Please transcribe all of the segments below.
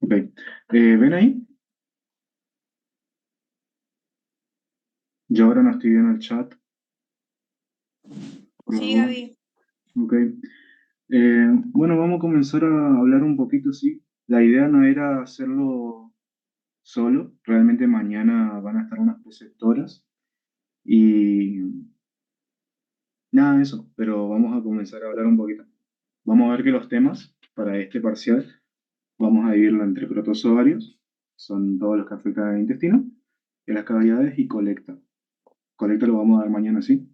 Ok. ¿Ven ahí? Yo ahora no estoy viendo el chat, por la Sí, duda. Gaby. Ok. Bueno, vamos a comenzar a hablar un poquito, sí. La idea no era hacerlo solo. Realmente mañana van a estar unas preceptoras y nada de eso, pero vamos a comenzar a hablar un poquito. Vamos a ver que los temas para este parcial vamos a dividirlo entre protozoarios, son todos los que afectan al intestino, y las cavidades y colecta. Colecta lo vamos a dar mañana, sí.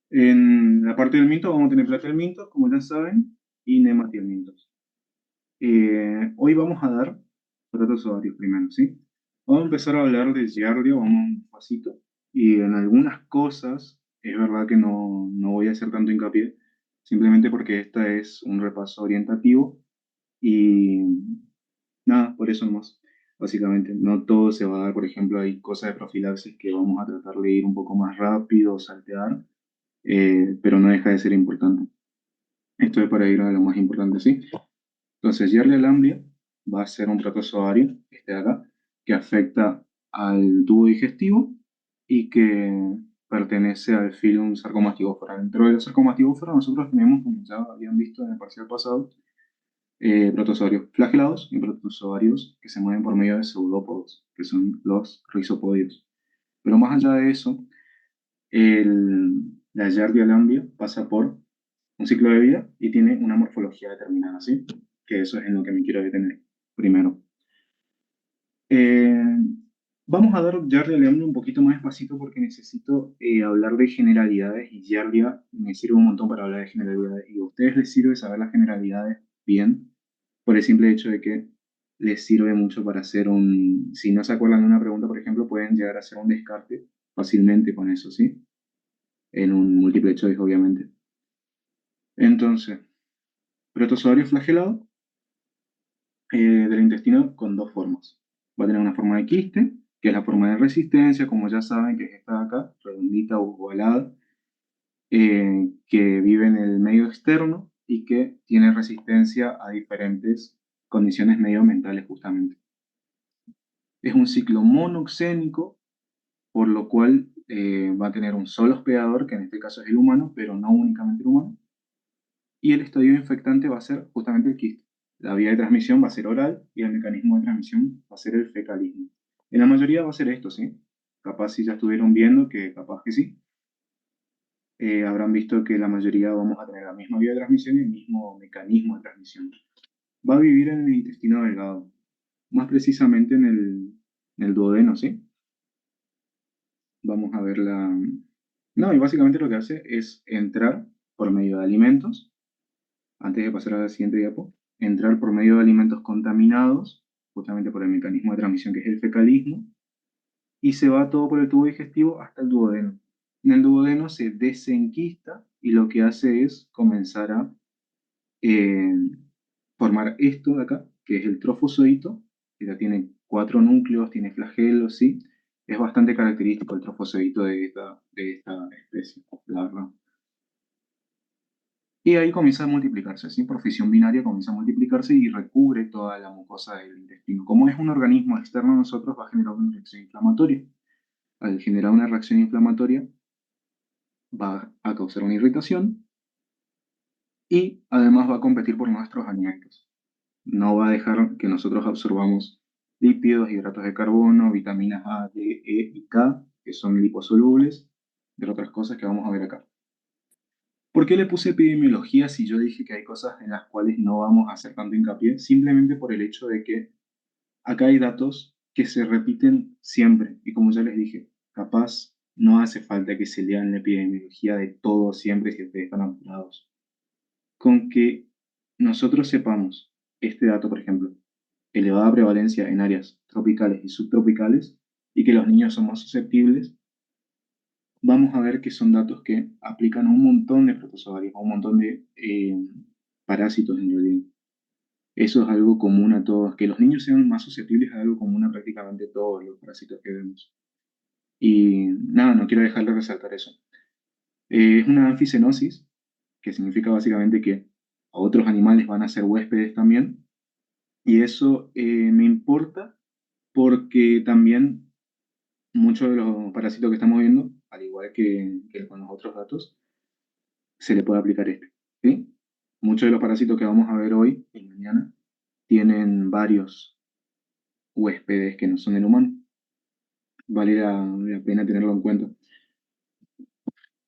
En la parte del minto vamos a tener platelmintos, como ya saben, y nematielmintos. Hoy vamos a dar protozoarios primero, ¿sí? Vamos a empezar a hablar de Giardia, vamos un pasito, y en algunas cosas es verdad que no voy a hacer tanto hincapié, simplemente porque esta es un repaso orientativo y nada, por eso nomás, básicamente. No todo se va a dar, por ejemplo, hay cosas de profilaxis que vamos a tratar de ir un poco más rápido, saltear, pero no deja de ser importante. Esto es para ir a lo más importante, ¿sí? Entonces, Yerlia lamblia va a ser un protozoario, este de acá, que afecta al tubo digestivo y que pertenece al filum Sarcomastigófora. Dentro de la Sarcomastigófora nosotros tenemos, como ya habían visto en el parcial pasado, protozoarios flagelados y protozoarios que se mueven por medio de pseudópodos, que son los rizopodios. Pero más allá de eso, la Giardia lamblia pasa por un ciclo de vida y tiene una morfología determinada, ¿sí? Que eso es en lo que me quiero detener primero. Eh, Vamos a dar Giardia lamblia un poquito más despacito porque necesito hablar de generalidades y Giardia me sirve un montón para hablar de generalidades y a ustedes les sirve saber las generalidades bien por el simple hecho de que les sirve mucho para hacer si no se acuerdan de una pregunta, por ejemplo, pueden llegar a hacer un descarte fácilmente con eso, ¿sí? En un múltiple choice, obviamente. Entonces, protozoario flagelado del intestino con dos formas. Va a tener una forma de quiste, que es la forma de resistencia, como ya saben, que es esta de acá, redondita o ovalada, que vive en el medio externo y que tiene resistencia a diferentes condiciones medioambientales justamente. Es un ciclo monoxénico, por lo cual va a tener un solo hospedador, que en este caso es el humano, pero no únicamente el humano, y el estadio infectante va a ser justamente el quiste. La vía de transmisión va a ser oral y el mecanismo de transmisión va a ser el fecalismo. En la mayoría va a ser esto, ¿sí? Capaz si ya estuvieron viendo que capaz que sí, habrán visto que la mayoría vamos a tener la misma vía de transmisión y el mismo mecanismo de transmisión. Va a vivir en el intestino delgado, más precisamente en el duodeno, ¿sí? Vamos a ver la... No, y básicamente lo que hace es entrar por medio de alimentos antes de pasar a la siguiente diapo, entrar por medio de alimentos contaminados, justamente por el mecanismo de transmisión que es el fecalismo, y se va todo por el tubo digestivo hasta el duodeno. En el duodeno se desenquista y lo que hace es comenzar a eh, formar esto de acá, que es el trofozoito, que ya tiene cuatro núcleos, tiene flagelos, ¿sí? Es bastante característico el trofozoito de esta especie, la verdad. Y ahí comienza a multiplicarse, ¿sí? Por fisión binaria comienza a multiplicarse y recubre toda la mucosa del intestino. Como es un organismo externo a nosotros, va a generar una reacción inflamatoria. Al generar una reacción inflamatoria, va a causar una irritación y además va a competir por nuestros alimentos. No va a dejar que nosotros absorbamos lípidos, hidratos de carbono, vitaminas A, D, E y K, que son liposolubles, entre otras cosas que vamos a ver acá. ¿Por qué le puse epidemiología si yo dije que hay cosas en las cuales no vamos a hacer tanto hincapié? Simplemente por el hecho de que acá hay datos que se repiten siempre. Y como ya les dije, capaz no hace falta que se lean la epidemiología de todo siempre si ustedes están apurados. Con que nosotros sepamos este dato, por ejemplo, elevada prevalencia en áreas tropicales y subtropicales, y que los niños son más susceptibles, vamos a ver que son datos que aplican a un montón de protozoarios, a un montón de parásitos en realidad. Eso es algo común a todos. Que los niños sean más susceptibles es algo común a prácticamente todos los parásitos que vemos. Y nada, no quiero dejar de resaltar eso. Es una anfisenosis, que significa básicamente que a otros animales van a ser huéspedes también, Y eso me importa porque también muchos de los parásitos que estamos viendo, al igual que con los otros datos, se le puede aplicar este, ¿sí? Muchos de los parásitos que vamos a ver hoy y mañana tienen varios huéspedes que no son el humano. Vale la pena tenerlo en cuenta.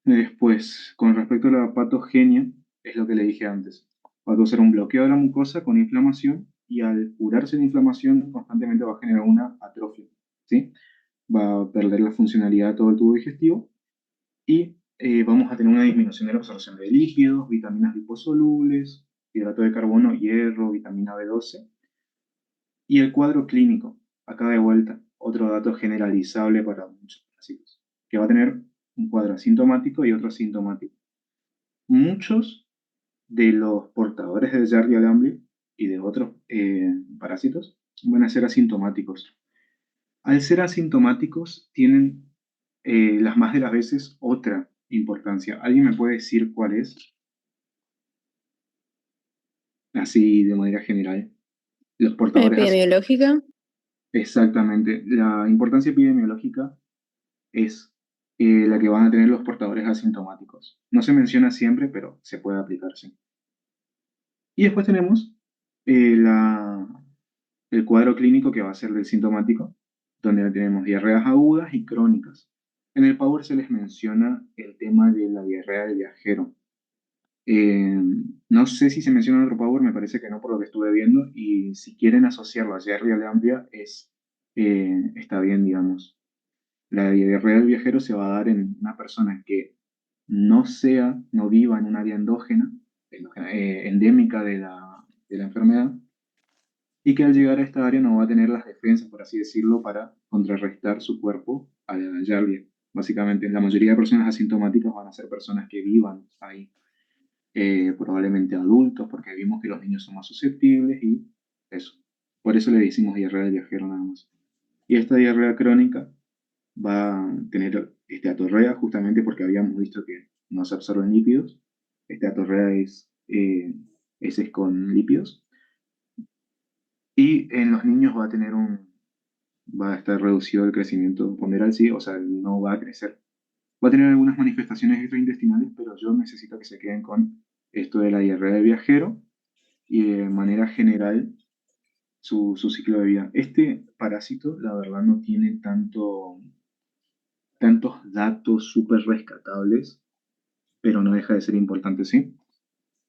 Después, con respecto a la patogenia, es lo que le dije antes. Va a causar un bloqueo de la mucosa con inflamación y al curarse la inflamación constantemente va a generar una atrofia, ¿sí? Va a perder la funcionalidad de todo el tubo digestivo y vamos a tener una disminución de la absorción de lípidos, vitaminas liposolubles, hidrato de carbono, hierro, vitamina B12 y el cuadro clínico. Acá de vuelta, otro dato generalizable para muchos pacientes, que va a tener un cuadro asintomático y otro asintomático. Muchos de los portadores de Yardia-Lamblia y de otros parásitos van a ser asintomáticos. Al ser asintomáticos, tienen las más de las veces otra importancia. ¿Alguien me puede decir cuál es? Así de manera general. Los portadores Epidemiológica. exactamente. La importancia epidemiológica es la que van a tener los portadores asintomáticos. No se menciona siempre, pero se puede aplicarse. Y después tenemos eh, la, el cuadro clínico que va a ser del sintomático, donde tenemos diarreas agudas y crónicas. En el Power se les menciona el tema de la diarrea del viajero. Eh, no sé si se menciona en otro Power, me parece que no por lo que estuve viendo, y si quieren asociarlo a diarrea de amplia, está bien, digamos. La diarrea del viajero se va a dar en una persona que no viva en un área endémica de la enfermedad, y que al llegar a esta área no va a tener las defensas, por así decirlo, para contrarrestar su cuerpo a la Yardia. Básicamente, la mayoría de personas asintomáticas van a ser personas que vivan ahí, probablemente adultos, porque vimos que los niños son más susceptibles y eso. Por eso le decimos diarrea del viajero nada más. Y esta diarrea crónica va a tener atorrea justamente porque habíamos visto que no se absorben lípidos. Atorrea es con lípidos. Y en los niños va a estar reducido el crecimiento ponderal, sí, o sea, no va a crecer. Va a tener algunas manifestaciones extraintestinales, pero yo necesito que se queden con esto de la diarrea de viajero y de manera general su ciclo de vida. Este parásito, la verdad, no tiene tantos datos súper rescatables, pero no deja de ser importante, ¿sí?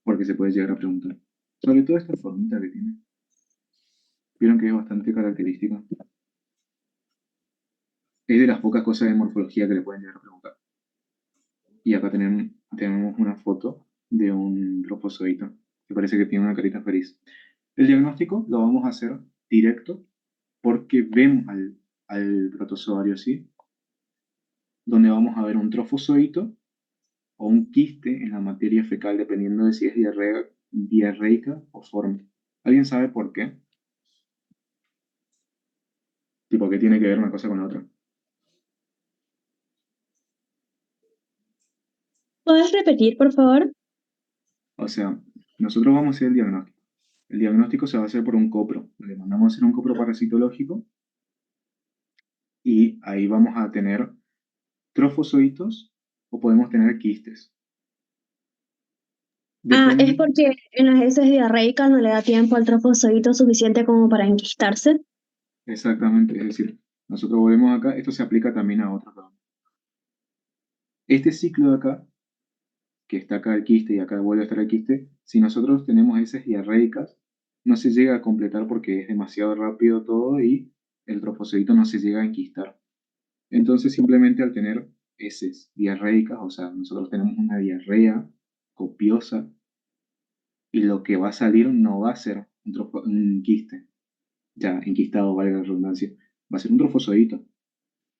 Porque se puede llegar a preguntar. Sobre todo esta formita que tiene. Vieron que es bastante característica. Es de las pocas cosas de morfología que le pueden llegar a preguntar. Y acá tenemos una foto de un trofozoito que parece que tiene una carita feliz. El diagnóstico lo vamos a hacer directo porque vemos al protozoario así, donde vamos a ver un trofozoito o un quiste en la materia fecal, dependiendo de si es diarreica o forme. ¿Alguien sabe por qué? Tipo, ¿qué tiene que ver una cosa con la otra? ¿Puedes repetir, por favor? O sea, nosotros vamos a hacer el diagnóstico. El diagnóstico se va a hacer por un copro. Le mandamos a hacer un copro parasitológico y ahí vamos a tener trofozoitos o podemos tener quistes. Ah, es Depende porque en las heces diarreicas no le da tiempo al trofozoito suficiente como para enquistarse. exactamente, es decir, nosotros volvemos acá, esto se aplica también a otros. Este ciclo de acá, que está acá el quiste y acá vuelve a estar el quiste, si nosotros tenemos heces diarreicas, no se llega a completar porque es demasiado rápido todo y el trofozoito no se llega a enquistar. Entonces, simplemente al tener heces diarreicas, o sea, nosotros tenemos una diarrea copiosa y lo que va a salir no va a ser un quiste, ya enquistado, valga la redundancia, va a ser un trofozoito.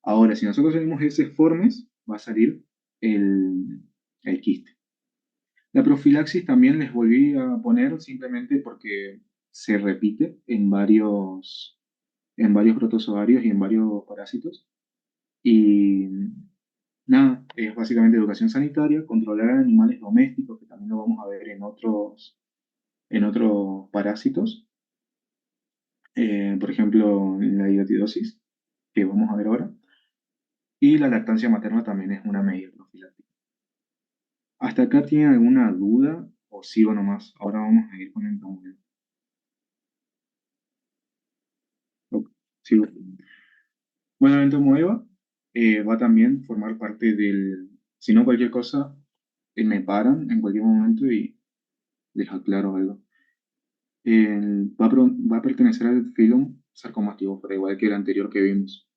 Ahora, si nosotros tenemos heces formes, va a salir el quiste. La profilaxis también les volví a poner simplemente porque se repite en varios protozoarios y en varios parásitos. Y nada, es básicamente educación sanitaria, controlar animales domésticos, que también lo vamos a ver en otros parásitos, por ejemplo, la hidatidosis, que vamos a ver ahora, y la lactancia materna también es una medida profiláctica. ¿Hasta acá tienen alguna duda o sigo nomás? Ahora vamos a ir con el tamueo. Ok, sigo. Bueno, el tamueo va también a formar parte del... Si no cualquier cosa, me paran en cualquier momento y les aclaro algo. Va a pertenecer al filum Sarcomastidófora, igual que el anterior que vimos.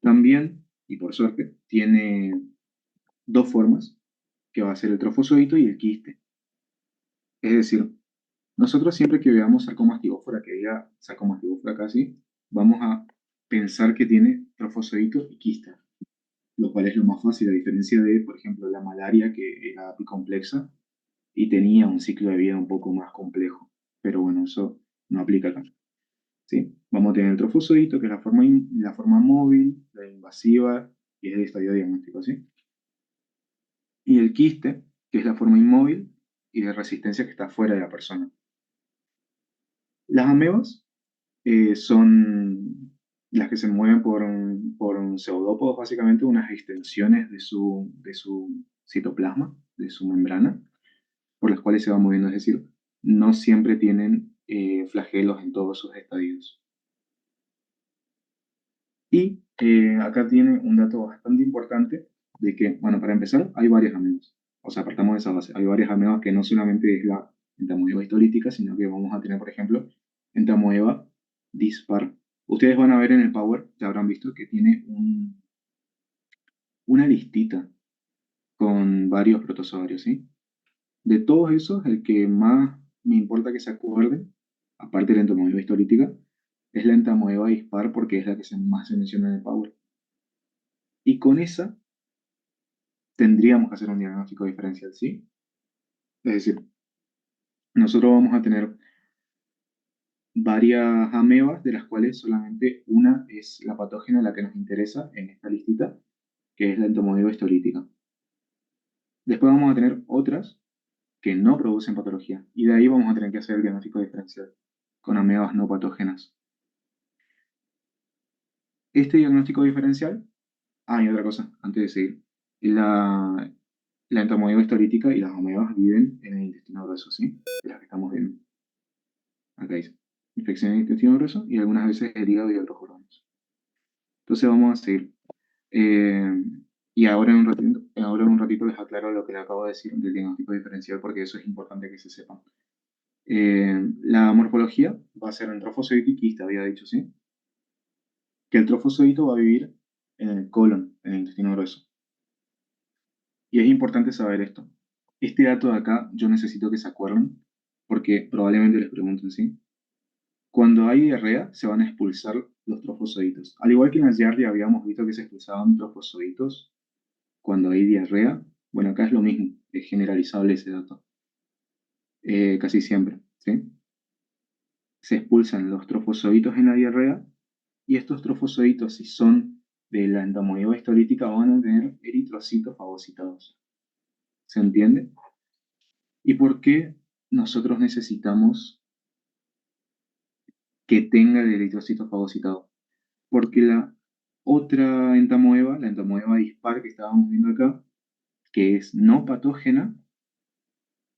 También, y por suerte, tiene dos formas, que va a ser el trofozoito y el quiste. Es decir, nosotros siempre que veamos sarcomastigófora, que diga sarcomastigófora casi, vamos a pensar que tiene trofozoito y quiste, lo cual es lo más fácil, a diferencia de, por ejemplo, la malaria, que era apicomplexa y tenía un ciclo de vida un poco más complejo. Pero bueno, eso no aplica acá. ¿Sí? Vamos a tener el trofozoito, que es la forma móvil, la invasiva, y es el estadio diagnóstico, ¿sí? Y el quiste, que es la forma inmóvil y de resistencia que está fuera de la persona. Las amebas son las que se mueven por un pseudópodos, básicamente unas extensiones de su citoplasma, de su membrana, por las cuales se va moviendo, es decir, no siempre tienen flagelos en todos sus estadios. Y acá tiene un dato bastante importante de que, bueno, para empezar, hay varias amebas. O sea, partamos de esa base. Hay varias amebas que no solamente es la entamoeba histolítica, sino que vamos a tener, por ejemplo, entamoeba dispar. Ustedes van a ver en el Power, ya habrán visto que tiene una listita con varios protozoarios, ¿sí? De todos esos, el que más me importa que se acuerden, aparte de la entamoeba histolítica, es la entamoeba dispar porque es la que más se menciona en el Power. Y con esa tendríamos que hacer un diagnóstico diferencial, ¿sí? Es decir, nosotros vamos a tener varias amebas, de las cuales solamente una es la patógena la que nos interesa en esta listita, que es la entomoeba histolítica. Después vamos a tener otras que no producen patología, y de ahí vamos a tener que hacer el diagnóstico diferencial con amebas no patógenas. Este diagnóstico diferencial, y otra cosa, antes de seguir, la, la entomoeba histolítica y las amebas viven en el intestino grueso, ¿sí? De las que estamos viendo. Acá dice, infección del intestino grueso y algunas veces el hígado y otros órganos. Entonces vamos a seguir. Eh, y ahora en un ratito les aclaro lo que les acabo de decir del diagnóstico diferencial porque eso es importante que se sepan. La morfología va a ser en trofozoito y quiste, había dicho, ¿sí? Que el trofozoito va a vivir en el colon, en el intestino grueso. Y es importante saber esto. Este dato de acá yo necesito que se acuerden porque probablemente les pregunten, ¿sí? Cuando hay diarrea, se van a expulsar los trofozoitos. Al igual que en la giardia habíamos visto que se expulsaban trofozoitos cuando hay diarrea, bueno, acá es lo mismo, es generalizable ese dato, casi siempre, ¿sí? Se expulsan los trofozoitos en la diarrea y estos trofozoitos, si son de la entamoeba histolítica, van a tener eritrocitos fagocitados. ¿Se entiende? ¿Y por qué nosotros necesitamos que tenga el eritrocito fagocitado? Porque la otra entamoeba, la entamoeba dispar que estábamos viendo acá, que es no patógena,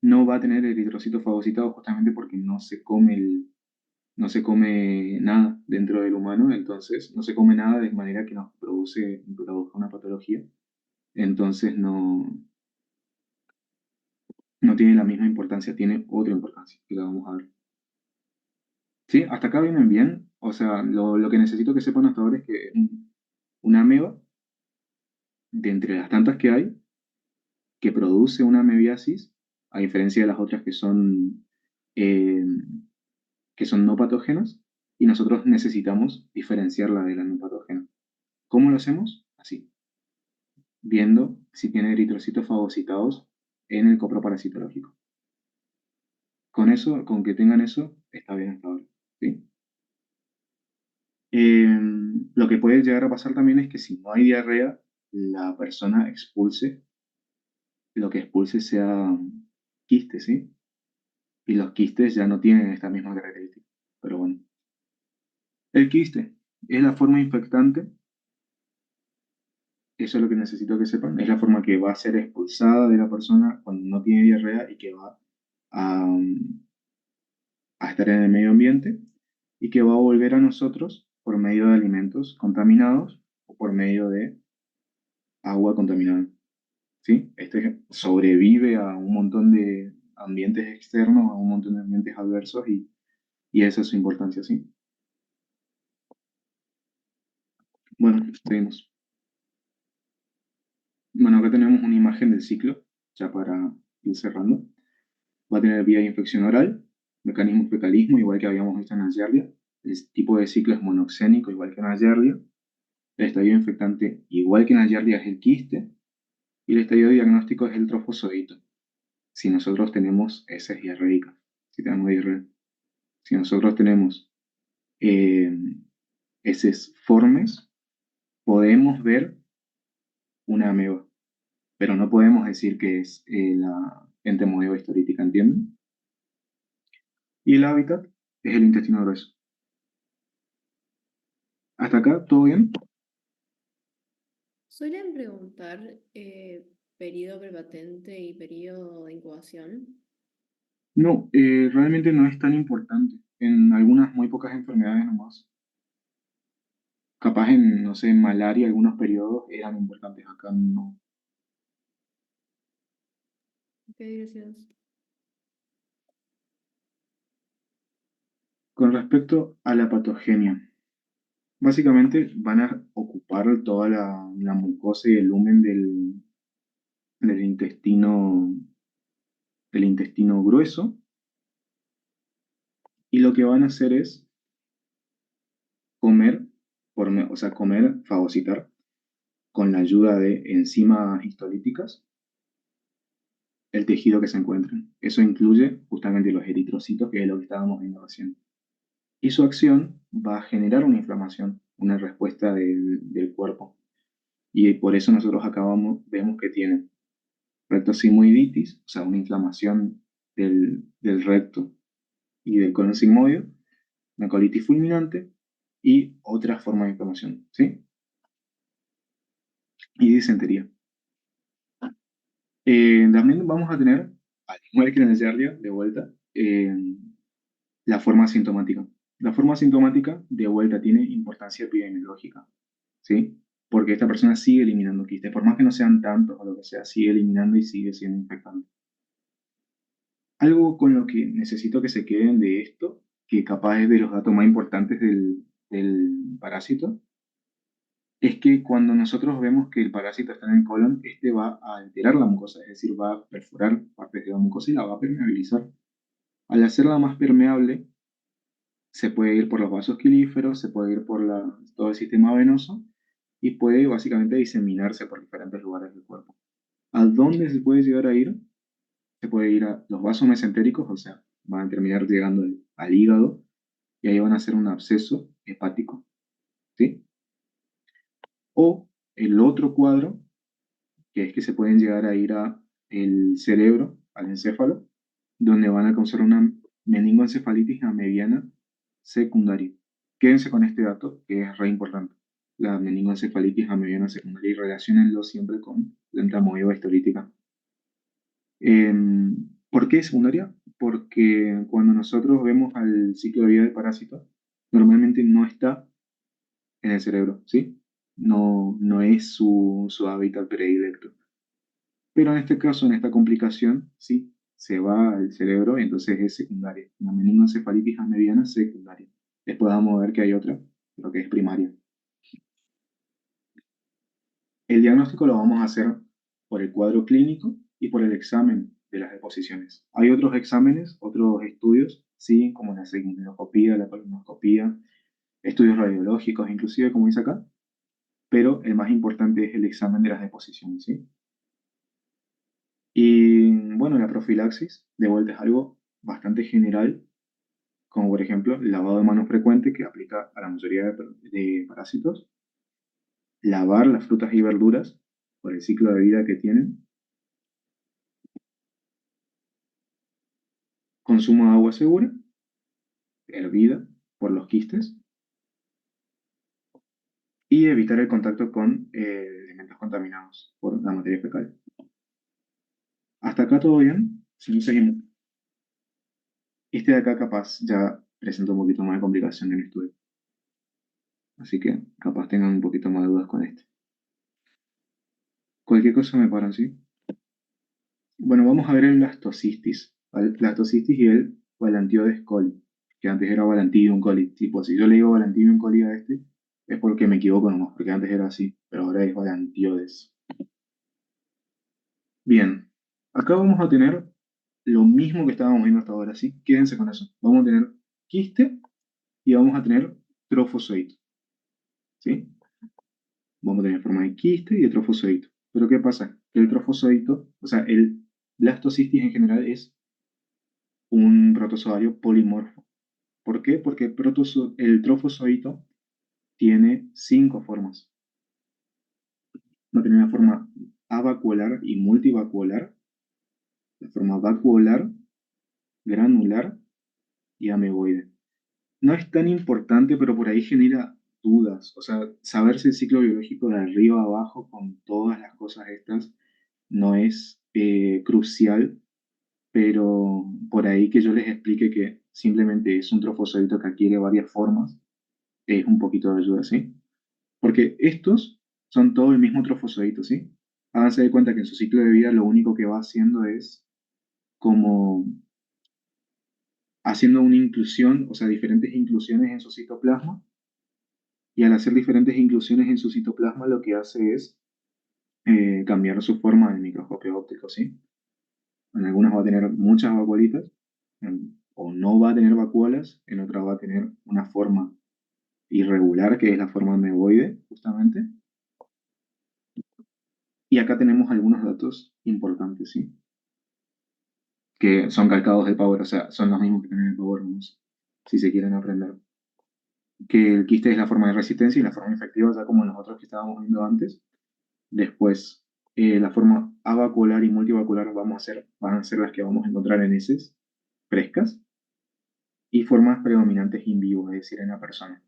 no va a tener eritrocitos fagocitados justamente porque no se come nada dentro del humano, entonces no se come nada de manera que nos produzca una patología. Entonces no tiene la misma importancia, tiene otra importancia, que la vamos a ver. ¿Sí? Hasta acá vienen bien. O sea, lo que necesito que sepan hasta ahora es que una ameba, de entre las tantas que hay, que produce una amebiasis, a diferencia de las otras eh, que son no patógenas, y nosotros necesitamos diferenciarla de la no patógena. ¿Cómo lo hacemos? Así, viendo si tiene eritrocitos fagocitados en el copro parasitológico. Con eso, con que tengan eso, está bien hasta ahora, ¿sí? Eh, lo que puede llegar a pasar también es que si no hay diarrea, la persona expulse, lo que expulse sea quistes, ¿sí? Y los quistes ya no tienen esta misma característica. Pero bueno. El quiste es la forma infectante, eso es lo que necesito que sepan, es la forma que va a ser expulsada de la persona cuando no tiene diarrea y que va a, a estar en el medio ambiente y que va a volver a nosotros por medio de alimentos contaminados o por medio de agua contaminada. ¿Sí? Este sobrevive a un montón de ambientes externos, a un montón de ambientes adversos y esa es su importancia, ¿sí? Bueno, seguimos. Bueno, acá tenemos una imagen del ciclo, ya para ir cerrando. Va a tener vía de infección oral, mecanismo fecalismo, igual que habíamos visto en la Giardia. El tipo de ciclo es monoxénico, igual que en la Giardia. El estadio infectante, igual que en la Giardia, es el quiste. Y el estadio diagnóstico es el trofozoito. Si nosotros tenemos heces diarreicas, si tenemos diarrea. Si nosotros tenemos eh, heces formes, podemos ver una ameba, pero no podemos decir que es la entamoeba historítica, ¿entienden? Y el hábitat es el intestino grueso. ¿Hasta acá todo bien? Suelen preguntar periodo prepatente y periodo de incubación. No, realmente no es tan importante. En algunas muy pocas enfermedades nomás. Capaz en, no sé, en malaria algunos periodos eran importantes, acá no. Ok, gracias. Con respecto a la patogenia, básicamente van a ocupar toda la mucosa y el lumen del del intestino grueso, y lo que van a hacer es comer, o sea, comer, fagocitar, con la ayuda de enzimas histolíticas, el tejido que se encuentre. Eso incluye justamente los eritrocitos, que es lo que estábamos viendo recién. Y su acción va a generar una inflamación, una respuesta del cuerpo. Y por eso nosotros vemos que tiene rectosigmoiditis, o sea, una inflamación del recto y del colon sigmoide, una colitis fulminante y otras formas de inflamación, ¿sí? Y disentería. También vamos a tener, al igual que en el Giardia, de vuelta, la forma asintomática. La forma asintomática, de vuelta, tiene importancia epidemiológica, ¿sí? Porque esta persona sigue eliminando quistes, por más que no sean tantos o lo que sea, sigue eliminando y sigue siendo infectante. Algo con lo que necesito que se queden de esto, que capaz es de los datos más importantes del parásito, es que cuando nosotros vemos que el parásito está en el colon, este va a alterar la mucosa, es decir, va a perforar partes de la mucosa y la va a permeabilizar. Al hacerla más permeable, se puede ir por los vasos quilíferos, se puede ir por todo el sistema venoso y puede básicamente diseminarse por diferentes lugares del cuerpo. ¿A dónde se puede llegar a ir? Se puede ir a los vasos mesentéricos, o sea, van a terminar llegando al hígado y ahí van a hacer un absceso hepático, ¿sí? O el otro cuadro, que es que se pueden llegar a ir a el cerebro, al encéfalo, donde van a causar una meningoencefalitis mediana secundaria. Quédense con este dato, que es re importante. La meningoencefalitis mediana secundaria y relacionenlo siempre con la entamoeba histolítica. ¿Por qué secundaria? Porque cuando nosotros vemos al ciclo de vida del parásito, normalmente no está en el cerebro, ¿sí? No, no es su hábitat predilecto. Pero en este caso, en esta complicación, sí, se va al cerebro y entonces es secundaria. Una meningoencefalitis mediana secundaria. Después vamos a ver que hay otra, pero que es primaria. El diagnóstico lo vamos a hacer por el cuadro clínico y por el examen de las deposiciones. Hay otros exámenes, otros estudios, sí, como la sigmoidoscopía, la colonoscopía, estudios radiológicos, inclusive, como dice acá, pero el más importante es el examen de las deposiciones, ¿sí? Y bueno, la profilaxis, de vuelta, es algo bastante general, como por ejemplo el lavado de manos frecuente que aplica a la mayoría de parásitos, lavar las frutas y verduras por el ciclo de vida que tienen, consumo de agua segura, hervida por los quistes, y evitar el contacto con elementos contaminados por la materia fecal. Hasta acá todo bien, si no seguimos. Este de acá capaz ya presenta un poquito más de complicación en el estudio. Así que capaz tengan un poquito más de dudas con este. Cualquier cosa me paran, ¿sí? Bueno, vamos a ver el blastocistis, ¿vale? Blastocistis y el Ballantiodes coli, que antes era Balantidium coli. Tipo, si yo le digo Balantidium coli a este, es porque me equivoco nomás, porque antes era así, pero ahora es Ballantiodes. Bien, acá vamos a tener lo mismo que estábamos viendo hasta ahora, ¿sí? Quédense con eso. Vamos a tener quiste y vamos a tener trofozoito, ¿sí? Vamos a tener forma de quiste y de trofozoito. Pero ¿qué pasa? Que el trofozoito, o sea, el blastocistis en general es un protozoario polimorfo. ¿Por qué? Porque el trofozoito tiene 5 formas. Va a tener una forma avacuolar y multivacuolar, la forma vacuolar, granular y ameboide. No es tan importante, pero por ahí genera dudas. O sea, saberse el ciclo biológico de arriba a abajo con todas las cosas estas no es crucial, pero por ahí que yo les explique que simplemente es un trofozoito que adquiere varias formas, es un poquito de ayuda, ¿sí? Porque estos son todo el mismo trofozoito, ¿sí? Háganse de cuenta que en su ciclo de vida lo único que va haciendo es como haciendo una inclusión, o sea, diferentes inclusiones en su citoplasma, y al hacer diferentes inclusiones en su citoplasma lo que hace es cambiar su forma en el microscopio óptico, ¿sí? En algunas va a tener muchas vacuolitas, o no va a tener vacuolas, en otras va a tener una forma irregular, que es la forma ameboide, justamente. Y acá tenemos algunos datos importantes, ¿sí? Que son calcados de Power, o sea, son los mismos que tienen el Power, vamos, si se quieren aprender. Que el quiste es la forma de resistencia y la forma infectiva, ya como en los otros que estábamos viendo antes. Después, la forma avacuolar y multivacular van a ser las que vamos a encontrar en heces frescas y formas predominantes in vivo, es decir, en la persona.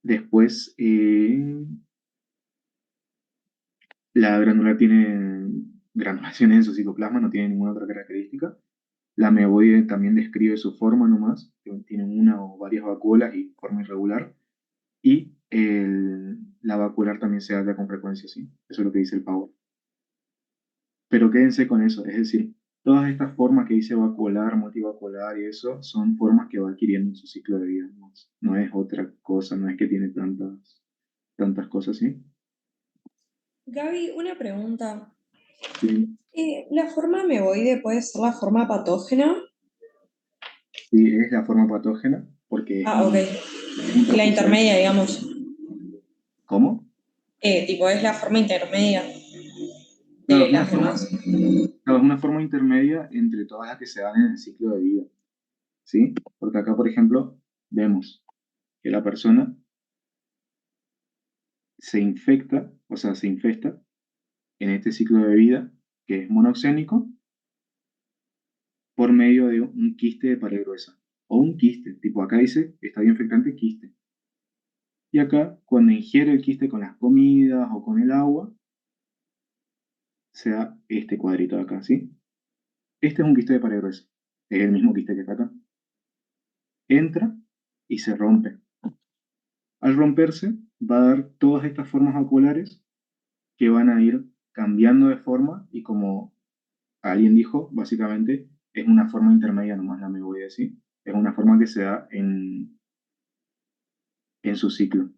Después, la granular tiene granulaciones en su citoplasma, no tiene ninguna otra característica. La ameboide también describe su forma nomás, que tiene una o varias vacuolas y forma irregular. Y la vacuolar también se halla con frecuencia, ¿sí? Eso es lo que dice el Power. Pero quédense con eso, es decir, todas estas formas que dice vacuolar, multivacuolar y eso, son formas que va adquiriendo en su ciclo de vida, no es otra cosa, no es que tiene tantas cosas, ¿sí? Gaby, una pregunta. Sí, ¿La forma ameboide puede ser la forma patógena? sí, es la forma patógena porque Ah, ok. es un La trofozoito. intermedia, digamos. ¿Cómo? Tipo, es la forma intermedia Claro, de las demás. claro, es una forma intermedia entre todas las que se dan en el ciclo de vida, ¿sí? Porque acá, por ejemplo, vemos que la persona se infecta, o sea, se infesta en este ciclo de vida, que es monoxénico, por medio de un quiste de pared gruesa. O un quiste, tipo acá dice estadio infectante quiste. Y acá, cuando ingiere el quiste con las comidas o con el agua, se da este cuadrito de acá, ¿sí? Este es un quiste de pared gruesa. Es el mismo quiste que está acá. Entra y se rompe. Al romperse, va a dar todas estas formas oculares que van a ir cambiando de forma y como alguien dijo, básicamente es una forma intermedia nomás, la me voy a decir. Es una forma que se da en su ciclo.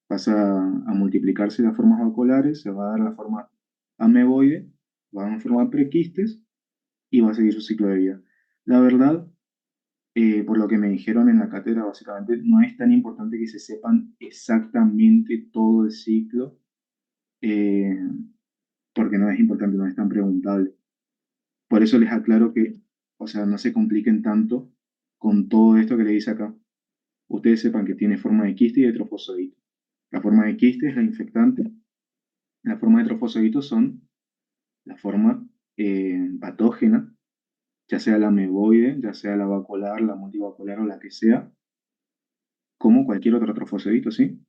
Pasa a multiplicarse las formas oculares, se va a dar la forma ameboide, va a formar prequistes y va a seguir su ciclo de vida. La verdad, por lo que me dijeron en la cátedra, básicamente no es tan importante que se sepan exactamente todo el ciclo, eh, porque no es importante, no es tan preguntable. Por eso les aclaro que, o sea, no se compliquen tanto con todo esto que le dice acá. Ustedes sepan que tiene forma de quiste y de trofozoito. La forma de quiste es la infectante, la forma de trofozoito son la forma patógena, ya sea la ameboide, ya sea la vacuolar, la multivacuolar o la que sea, como cualquier otro trofozoito, ¿sí?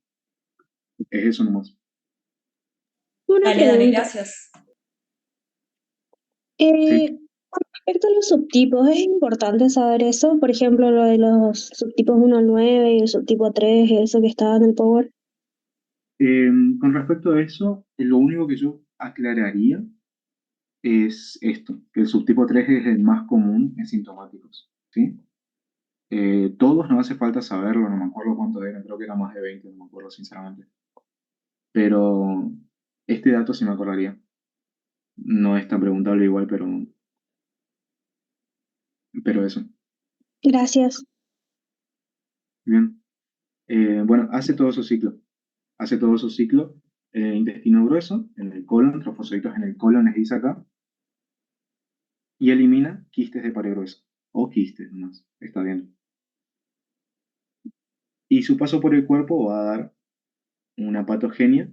Es eso nomás. Una Dale, dale, pregunta. gracias. ¿Sí? Con respecto a los subtipos, ¿es importante saber eso? Por ejemplo, lo de los subtipos 1 al 9 y el subtipo 3, eso que está en el Power. Con respecto a eso, lo único que yo aclararía es esto, que el subtipo 3 es el más común en sintomáticos, ¿sí? Todos no hace falta saberlo, no me acuerdo cuántos eran, creo que era más de 20, no me acuerdo sinceramente. Pero este dato sí me acordaría. No es tan preguntable igual, pero eso. Gracias. Bien. Bueno, hace todo su ciclo. Hace todo su ciclo en el intestino grueso, en el colon, trofosforitos en el colon, les dice acá, y elimina quistes de pared gruesa. O quistes, nomás. Está bien. Y su paso por el cuerpo va a dar una patogenia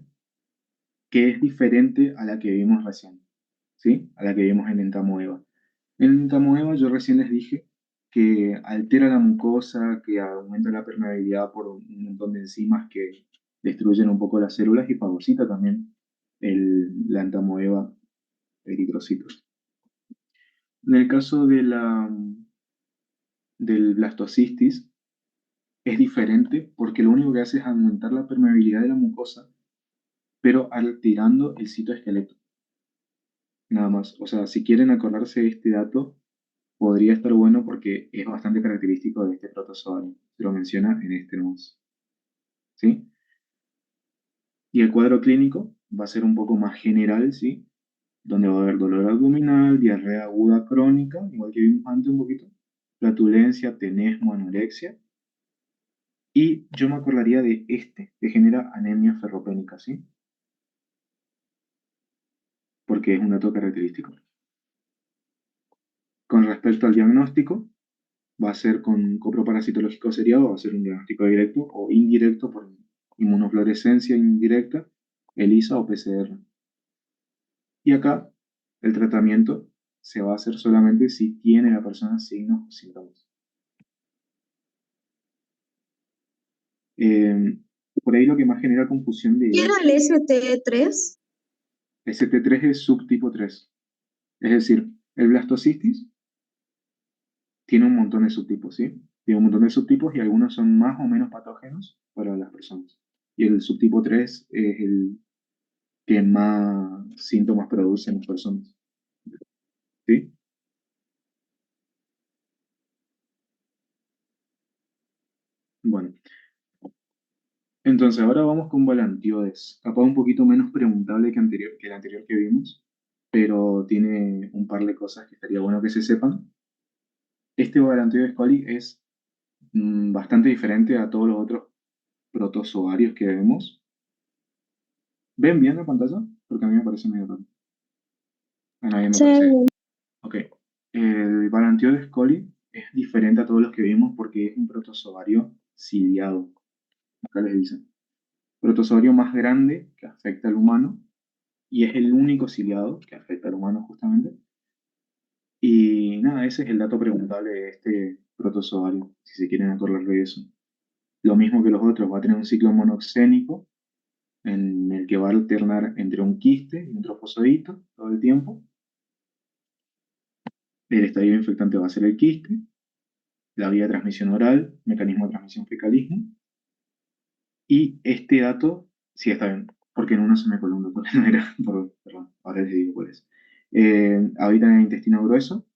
que es diferente a la que vimos recién, ¿sí? A la que vimos en entamoeba. En entamoeba yo recién les dije que altera la mucosa, que aumenta la permeabilidad por un montón de enzimas que destruyen un poco las células y fagocita también la entamoeba eritrocitos. En el caso del blastocistis es diferente porque lo único que hace es aumentar la permeabilidad de la mucosa, pero alterando el citoesqueleto. Nada más. O sea, si quieren acordarse de este dato, podría estar bueno porque es bastante característico de este protozoario. Se lo menciona en este nomás. ¿Sí? Y el cuadro clínico va a ser un poco más general, ¿sí? Donde va a haber dolor abdominal, diarrea aguda crónica, igual que vimos antes un poquito, flatulencia, tenesmo, anorexia. Y yo me acordaría de este, que genera anemia ferropénica, ¿sí? Porque es un dato característico. Con respecto al diagnóstico, va a ser con coproparasitológico seriado, va a ser un diagnóstico directo o indirecto por inmunofluorescencia indirecta, ELISA o PCR. Y acá el tratamiento se va a hacer solamente si tiene la persona signos o síntomas. Eh, por ahí lo que más genera confusión ¿Qué de era el ST3? ST3 es subtipo 3. Es decir, el blastocistis tiene un montón de subtipos, ¿sí? Tiene un montón de subtipos y algunos son más o menos patógenos para las personas. Y el subtipo 3 es el que más síntomas produce en las personas, ¿sí? Bueno, entonces ahora vamos con Balantiodes. Capaz un poquito menos preguntable que el anterior que vimos, pero tiene un par de cosas que estaría bueno que se sepan. Este Balantiodes coli es bastante diferente a todos los otros protozoarios que vemos. ¿Ven bien la pantalla? Porque a mí me parece medio raro. A nadie me Sí. parece bien. Ok. El Balantiodes coli es diferente a todos los que vimos porque es un protozoario ciliado. Acá les dicen. Protozoario más grande que afecta al humano y es el único ciliado que afecta al humano justamente. Y nada, ese es el dato preguntable de este protozoario, si se quieren acordar de eso. Lo mismo que los otros, va a tener un ciclo monoxénico en el que va a alternar entre un quiste y un trofozoito todo el tiempo. El estadio infectante va a ser el quiste, la vía de transmisión oral, mecanismo de transmisión fecalismo. Y este dato, sí está bien, porque en uno se me coló un dato que no era, perdón, ahora les digo cuál es. Habita en el intestino grueso,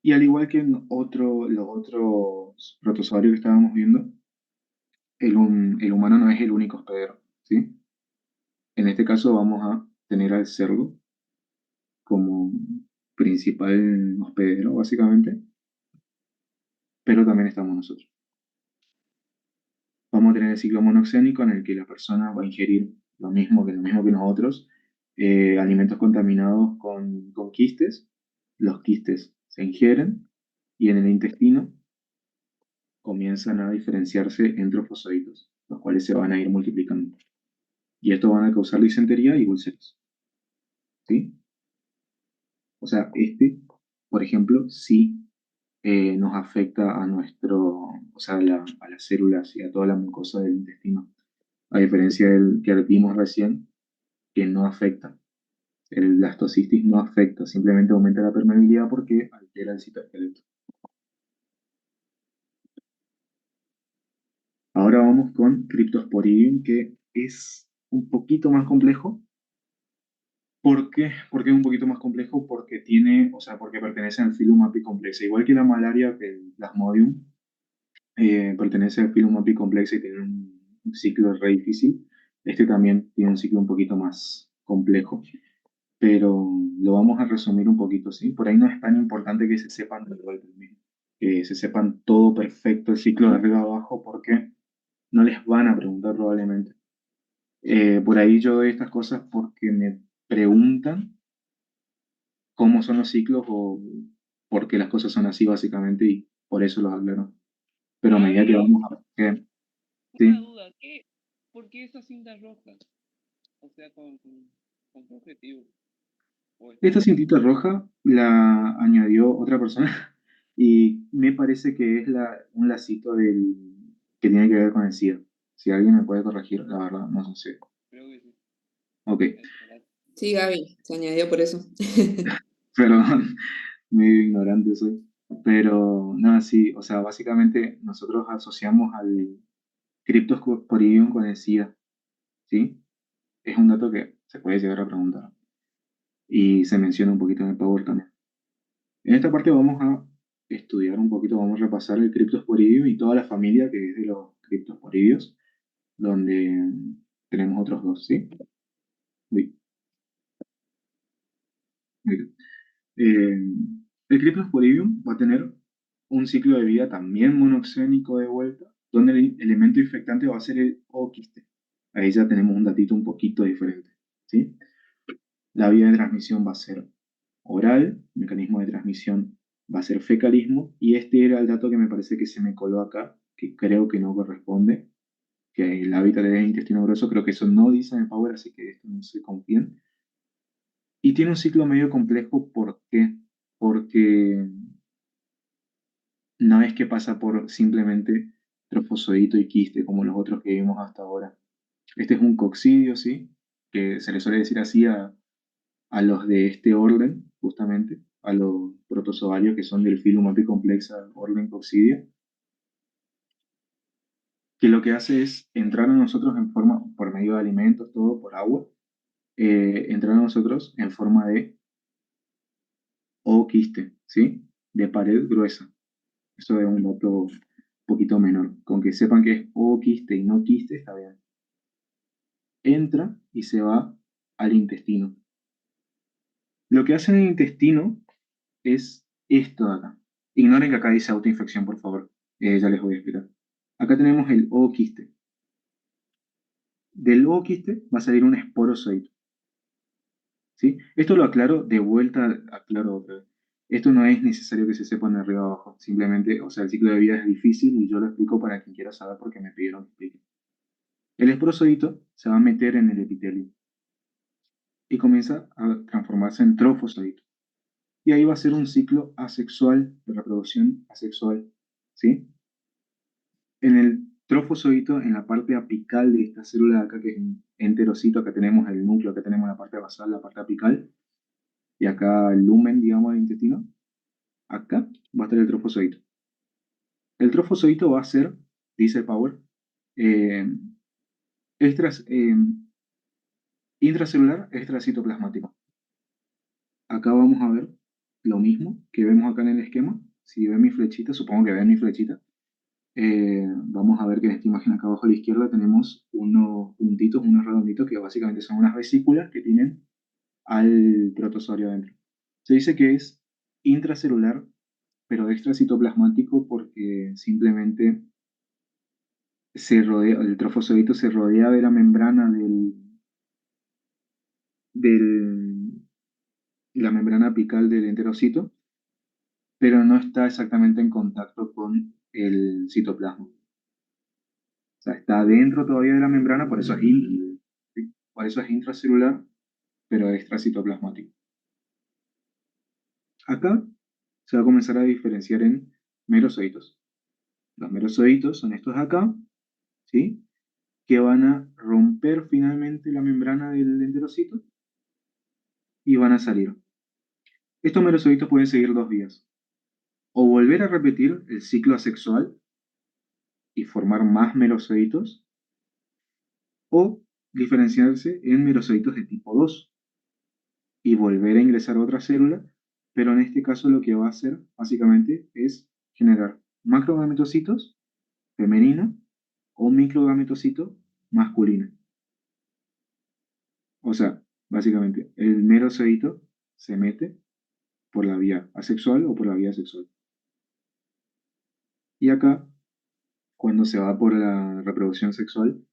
y al igual que en los otros protozoarios que estábamos viendo, el humano no es el único hospedero, ¿sí? En este caso vamos a tener al cerdo como principal hospedero, básicamente, pero también estamos nosotros. Vamos a tener el ciclo monoxénico en el que la persona va a ingerir lo mismo que nosotros, alimentos contaminados con quistes. Los quistes se ingieren y en el intestino comienzan a diferenciarse en trofosoditos, los cuales se van a ir multiplicando. Y esto van a causar disentería y úlceras. ¿Sí? O sea, por ejemplo, sí nos afecta a nuestro, o sea, a las células y a toda la mucosa del intestino. a diferencia del que vimos recién, que no afecta. El blastocisis no afecta, simplemente aumenta la permeabilidad porque altera el citoesqueleto. Ahora vamos con Cryptosporidium, que es un poquito más complejo. ¿Por qué? ¿Por qué es un poquito más complejo? Porque tiene, o sea, porque pertenece al filum apicomplexa. Igual que la malaria, que el Plasmodium, pertenece al filum apicomplexa y tiene un ciclo re difícil. Este también tiene un ciclo un poquito más complejo, pero lo vamos a resumir un poquito, ¿sí? Por ahí no es tan importante que se sepan de vuelta el mismo, que se sepan todo perfecto, el ciclo de arriba a abajo, porque no les van a preguntar probablemente. Por ahí yo doy estas cosas porque me preguntan cómo son los ciclos o por qué las cosas son así básicamente y por eso los aclaro. Pero a medida que vamos a... Una sí. duda, ¿por qué esas cintas rojas? O sea, ¿con qué objetivo? ¿O está Esta ahí? cintita roja la añadió otra persona y me parece que es un lacito que tiene que ver con el SIDA. Si alguien me puede corregir, la verdad, no sé. Creo que sí. Ok, Esperar. Sí, Gaby, se añadió por eso. perdón, medio ignorante soy. Pero nada, sí, o sea, básicamente nosotros asociamos al Cryptosporidium con el SIDA, ¿sí? Es un dato que se puede llegar a preguntar y se menciona un poquito en el Power también. En esta parte vamos a estudiar un poquito, vamos a repasar el Cryptosporidium y toda la familia que es de los Cryptosporidios, donde tenemos otros dos, ¿sí? Uy, mira. Eh, el Cryptosporidium va a tener un ciclo de vida también monoxénico de vuelta, donde el elemento infectante va a ser el ooquiste. Ahí ya tenemos un datito un poquito diferente, ¿sí? La vía de transmisión va a ser oral, el mecanismo de transmisión va a ser fecalismo, y este era el dato que me parece que se me coló acá, que creo que no corresponde, que el hábitat es intestino grueso, creo que eso no dice en el Power, así que esto no se confíen. Y tiene un ciclo medio complejo, ¿por qué? Porque no es que pasa por simplemente trofozoito y quiste, como los otros que vimos hasta ahora. Este es un coccidio, ¿sí? Que se le suele decir así a los de este orden, justamente, a los protozoarios que son del filum apicomplexa, orden coccidia, que lo que hace es entrar a nosotros en forma, por medio de alimentos, todo por agua, entrar a nosotros en forma de quiste, ¿sí? De pared gruesa. Eso es un dato un poquito menor. Con que sepan que es quiste y no quiste, está bien. Entra y se va al intestino. Lo que hace en el intestino es esto de acá. Ignoren que acá dice autoinfección, por favor. Ya les voy a explicar. Acá tenemos el ooquiste. Del ooquiste va a salir un esporozoito, ¿sí? Esto lo aclaro de vuelta, aclaro otra vez. Esto no es necesario que se sepan de arriba abajo. Simplemente, o sea, el ciclo de vida es difícil y yo lo explico para quien quiera saber porque me pidieron que explique. El esporozoito se va a meter en el epitelio y comienza a transformarse en trofozoito. Y ahí va a ser un ciclo asexual, de reproducción asexual, ¿sí? En el trofozoito, en la parte apical de esta célula de acá, que es un enterocito, acá tenemos el núcleo, acá tenemos la parte basal, la parte apical, y acá el lumen, digamos, del intestino, acá va a estar el trofozoito. El trofozoito va a ser, dice Power, eh, extras, intracelular extracitoplasmático. Acá vamos a ver lo mismo que vemos acá en el esquema. Si ven mi flechita, supongo que ven mi flechita. Vamos a ver que en esta imagen acá abajo a la izquierda tenemos unos puntitos, unos redonditos que básicamente son unas vesículas que tienen al protozoario adentro. Se dice que es intracelular, pero extracitoplasmático porque simplemente el trofozoito se rodea de la membrana del, la membrana apical del enterocito, pero no está exactamente en contacto con el citoplasma. O sea, está dentro todavía de la membrana, por eso es intracelular, pero extracitoplasmático. Acá se va a comenzar a diferenciar en merozocitos. Los merozocitos son estos de acá, ¿sí? Que van a romper finalmente la membrana del enterocito y van a salir. Estos merosocitos pueden seguir 2 vías. O volver a repetir el ciclo asexual y formar más merosocitos, o diferenciarse en merosocitos de tipo 2 y volver a ingresar a otra célula, pero en este caso lo que va a hacer básicamente es generar macrogametocitos femenino o microgametocito masculino. O sea, básicamente el merocito se mete por la vía asexual o por la vía sexual. Y acá, cuando se va por la reproducción sexual,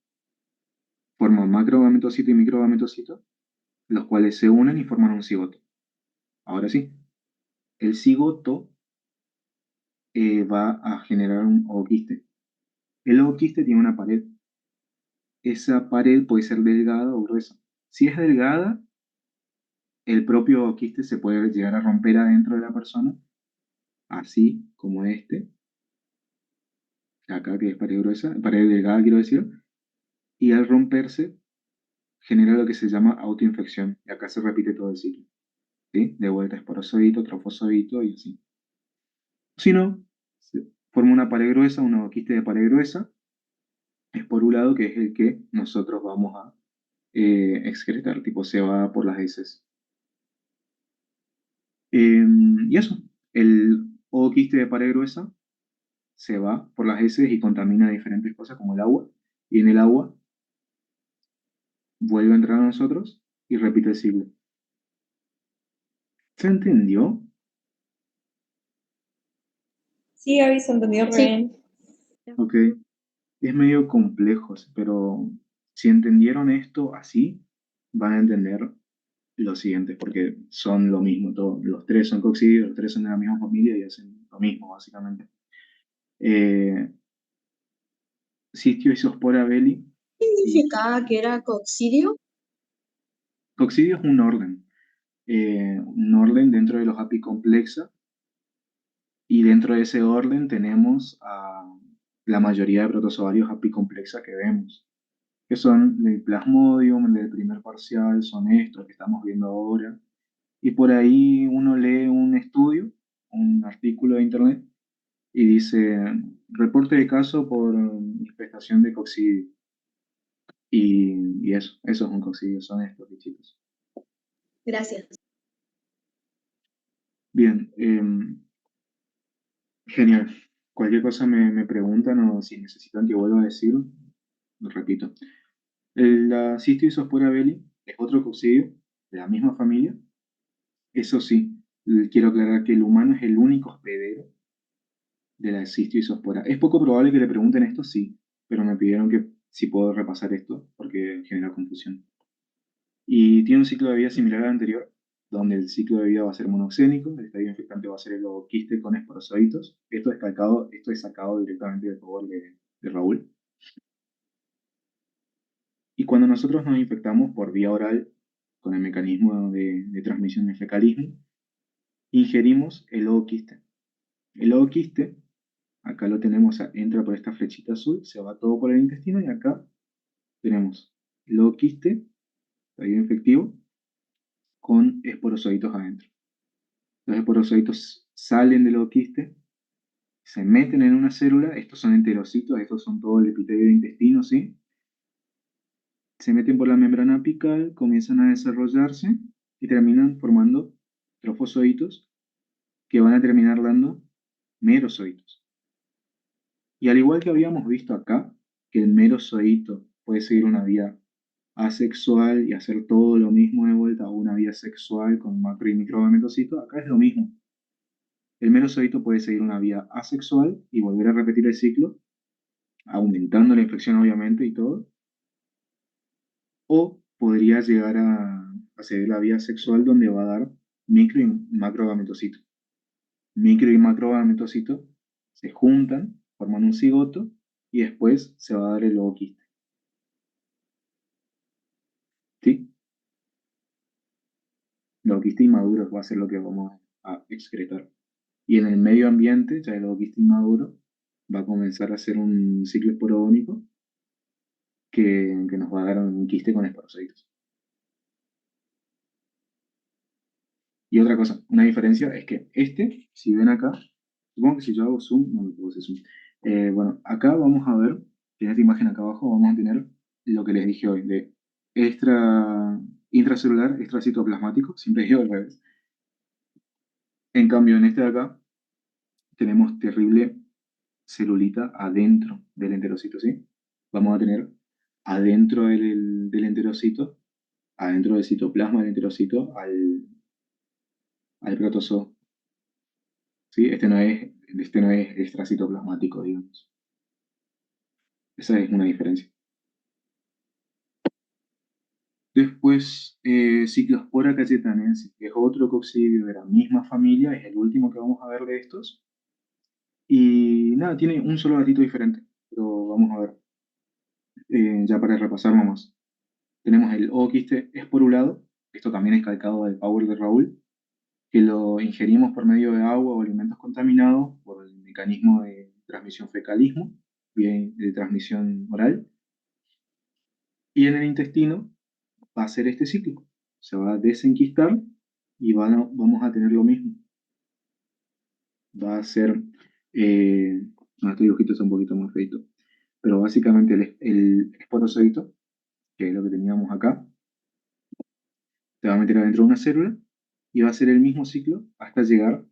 forma macrogametocito y microgametocito, los cuales se unen y forman un cigoto. Ahora sí, el cigoto va a generar un ooquiste. El ooquiste tiene una pared. Esa pared puede ser delgada o gruesa. Si es delgada, el propio ooquiste se puede llegar a romper adentro de la persona, así como este, acá que es pared gruesa, pared delgada quiero decir, y al romperse genera lo que se llama autoinfección, y acá se repite todo el ciclo, ¿sí? De vuelta esporozoito, trofozoito y así. Si no, se forma una pared gruesa, un ooquiste de pared gruesa, esporulado, que es el que nosotros vamos a excretar, tipo se va por las heces. Y eso, el ooquiste de pared gruesa se va por las heces y contamina diferentes cosas como el agua, y en el agua vuelve a entrar a nosotros y repite el ciclo. ¿Se entendió? Sí, Gaby, se entendió re Sí. bien. Ok, es medio complejo, pero si entendieron esto así, van a entender lo siguiente, porque son lo mismo, los tres son coccidios, los tres son de la misma familia y hacen lo mismo, básicamente. Cistio isospora belli. ¿Qué significaba que era coccidio? Coccidio es un orden dentro de los apicomplexa, y dentro de ese orden tenemos a la mayoría de protozoarios apicomplexa que vemos, que son el Plasmodium, el del primer parcial, son estos que estamos viendo ahora. Y por ahí uno lee un estudio, un artículo de internet, y dice, reporte de caso por infestación de coccidio. Y eso es un coccidio, son estos bichitos. Gracias. Bien, genial. Cualquier cosa me preguntan o si necesitan que vuelva a decir, lo repito. La Cystisospora belli es otro coccidio de la misma familia. Eso sí, quiero aclarar que el humano es el único hospedero de la Cystisospora. Es poco probable que le pregunten esto, sí, pero me pidieron que si puedo repasar esto porque genera confusión. Y tiene un ciclo de vida similar al anterior, donde el ciclo de vida va a ser monoxénico, el estadio infectante va a ser el ooquiste con esporozoitos. Esto es sacado directamente del power de Raúl. Y cuando nosotros nos infectamos por vía oral, con el mecanismo de transmisión del fecalismo, ingerimos el ooquiste. El ooquiste, acá lo tenemos, entra por esta flechita azul, se va todo por el intestino y acá tenemos el ooquiste, estadio infectivo, con esporozoitos adentro. Los esporozoitos salen del ooquiste, se meten en una célula, estos son enterocitos, estos son todo el epitelio del intestino, ¿sí? Se meten por la membrana apical, comienzan a desarrollarse y terminan formando trofozoitos que van a terminar dando merozoitos. Y al igual que habíamos visto acá, que el merozoito puede seguir una vía asexual y hacer todo lo mismo de vuelta a una vía sexual con macro y microgametocitos, acá es lo mismo. El merozoito puede seguir una vía asexual y volver a repetir el ciclo, aumentando la infección obviamente y todo, o podría llegar a seguir la vía sexual donde va a dar micro y macrogametocito. Micro y macrogametocito se juntan, forman un cigoto y después se va a dar el ooquiste. ¿Sí? El ooquiste inmaduro va a ser lo que vamos a excretar. Y en el medio ambiente, ya el ooquiste inmaduro va a comenzar a hacer un ciclo esporodónico que nos va a dar un quiste con esporocitos. Y otra cosa, una diferencia es que si ven acá, supongo que si yo hago zoom, no me puedo hacer zoom. Bueno, acá vamos a ver, en esta imagen acá abajo, vamos a tener lo que les dije hoy, de intracelular, extracitoplasmático, siempre digo al revés. En cambio, en este de acá, tenemos terrible celulita adentro del enterocito, ¿sí? Vamos a tener adentro del enterocito, adentro del citoplasma del enterocito, al protozoo. ¿Sí? Este no es extracitoplasmático, digamos. Esa es una diferencia. Después, Cyclospora cayetanensis, que es otro coccidio de la misma familia, es el último que vamos a ver de estos. Y nada, tiene un solo gatito diferente, pero vamos a ver, ya para repasar nomás. Tenemos el ooquiste esporulado, esto también es calcado del Power de Raúl, que lo ingerimos por medio de agua o alimentos contaminados por el mecanismo de transmisión fecalismo, bien, de transmisión oral. Y en el intestino va a ser este ciclo. Se va a desenquistar y vamos a tener lo mismo. Va a ser, este dibujito está un poquito más feito, pero básicamente el esporozoito, que es lo que teníamos acá, se va a meter adentro de una célula y va a ser el mismo ciclo hasta llegar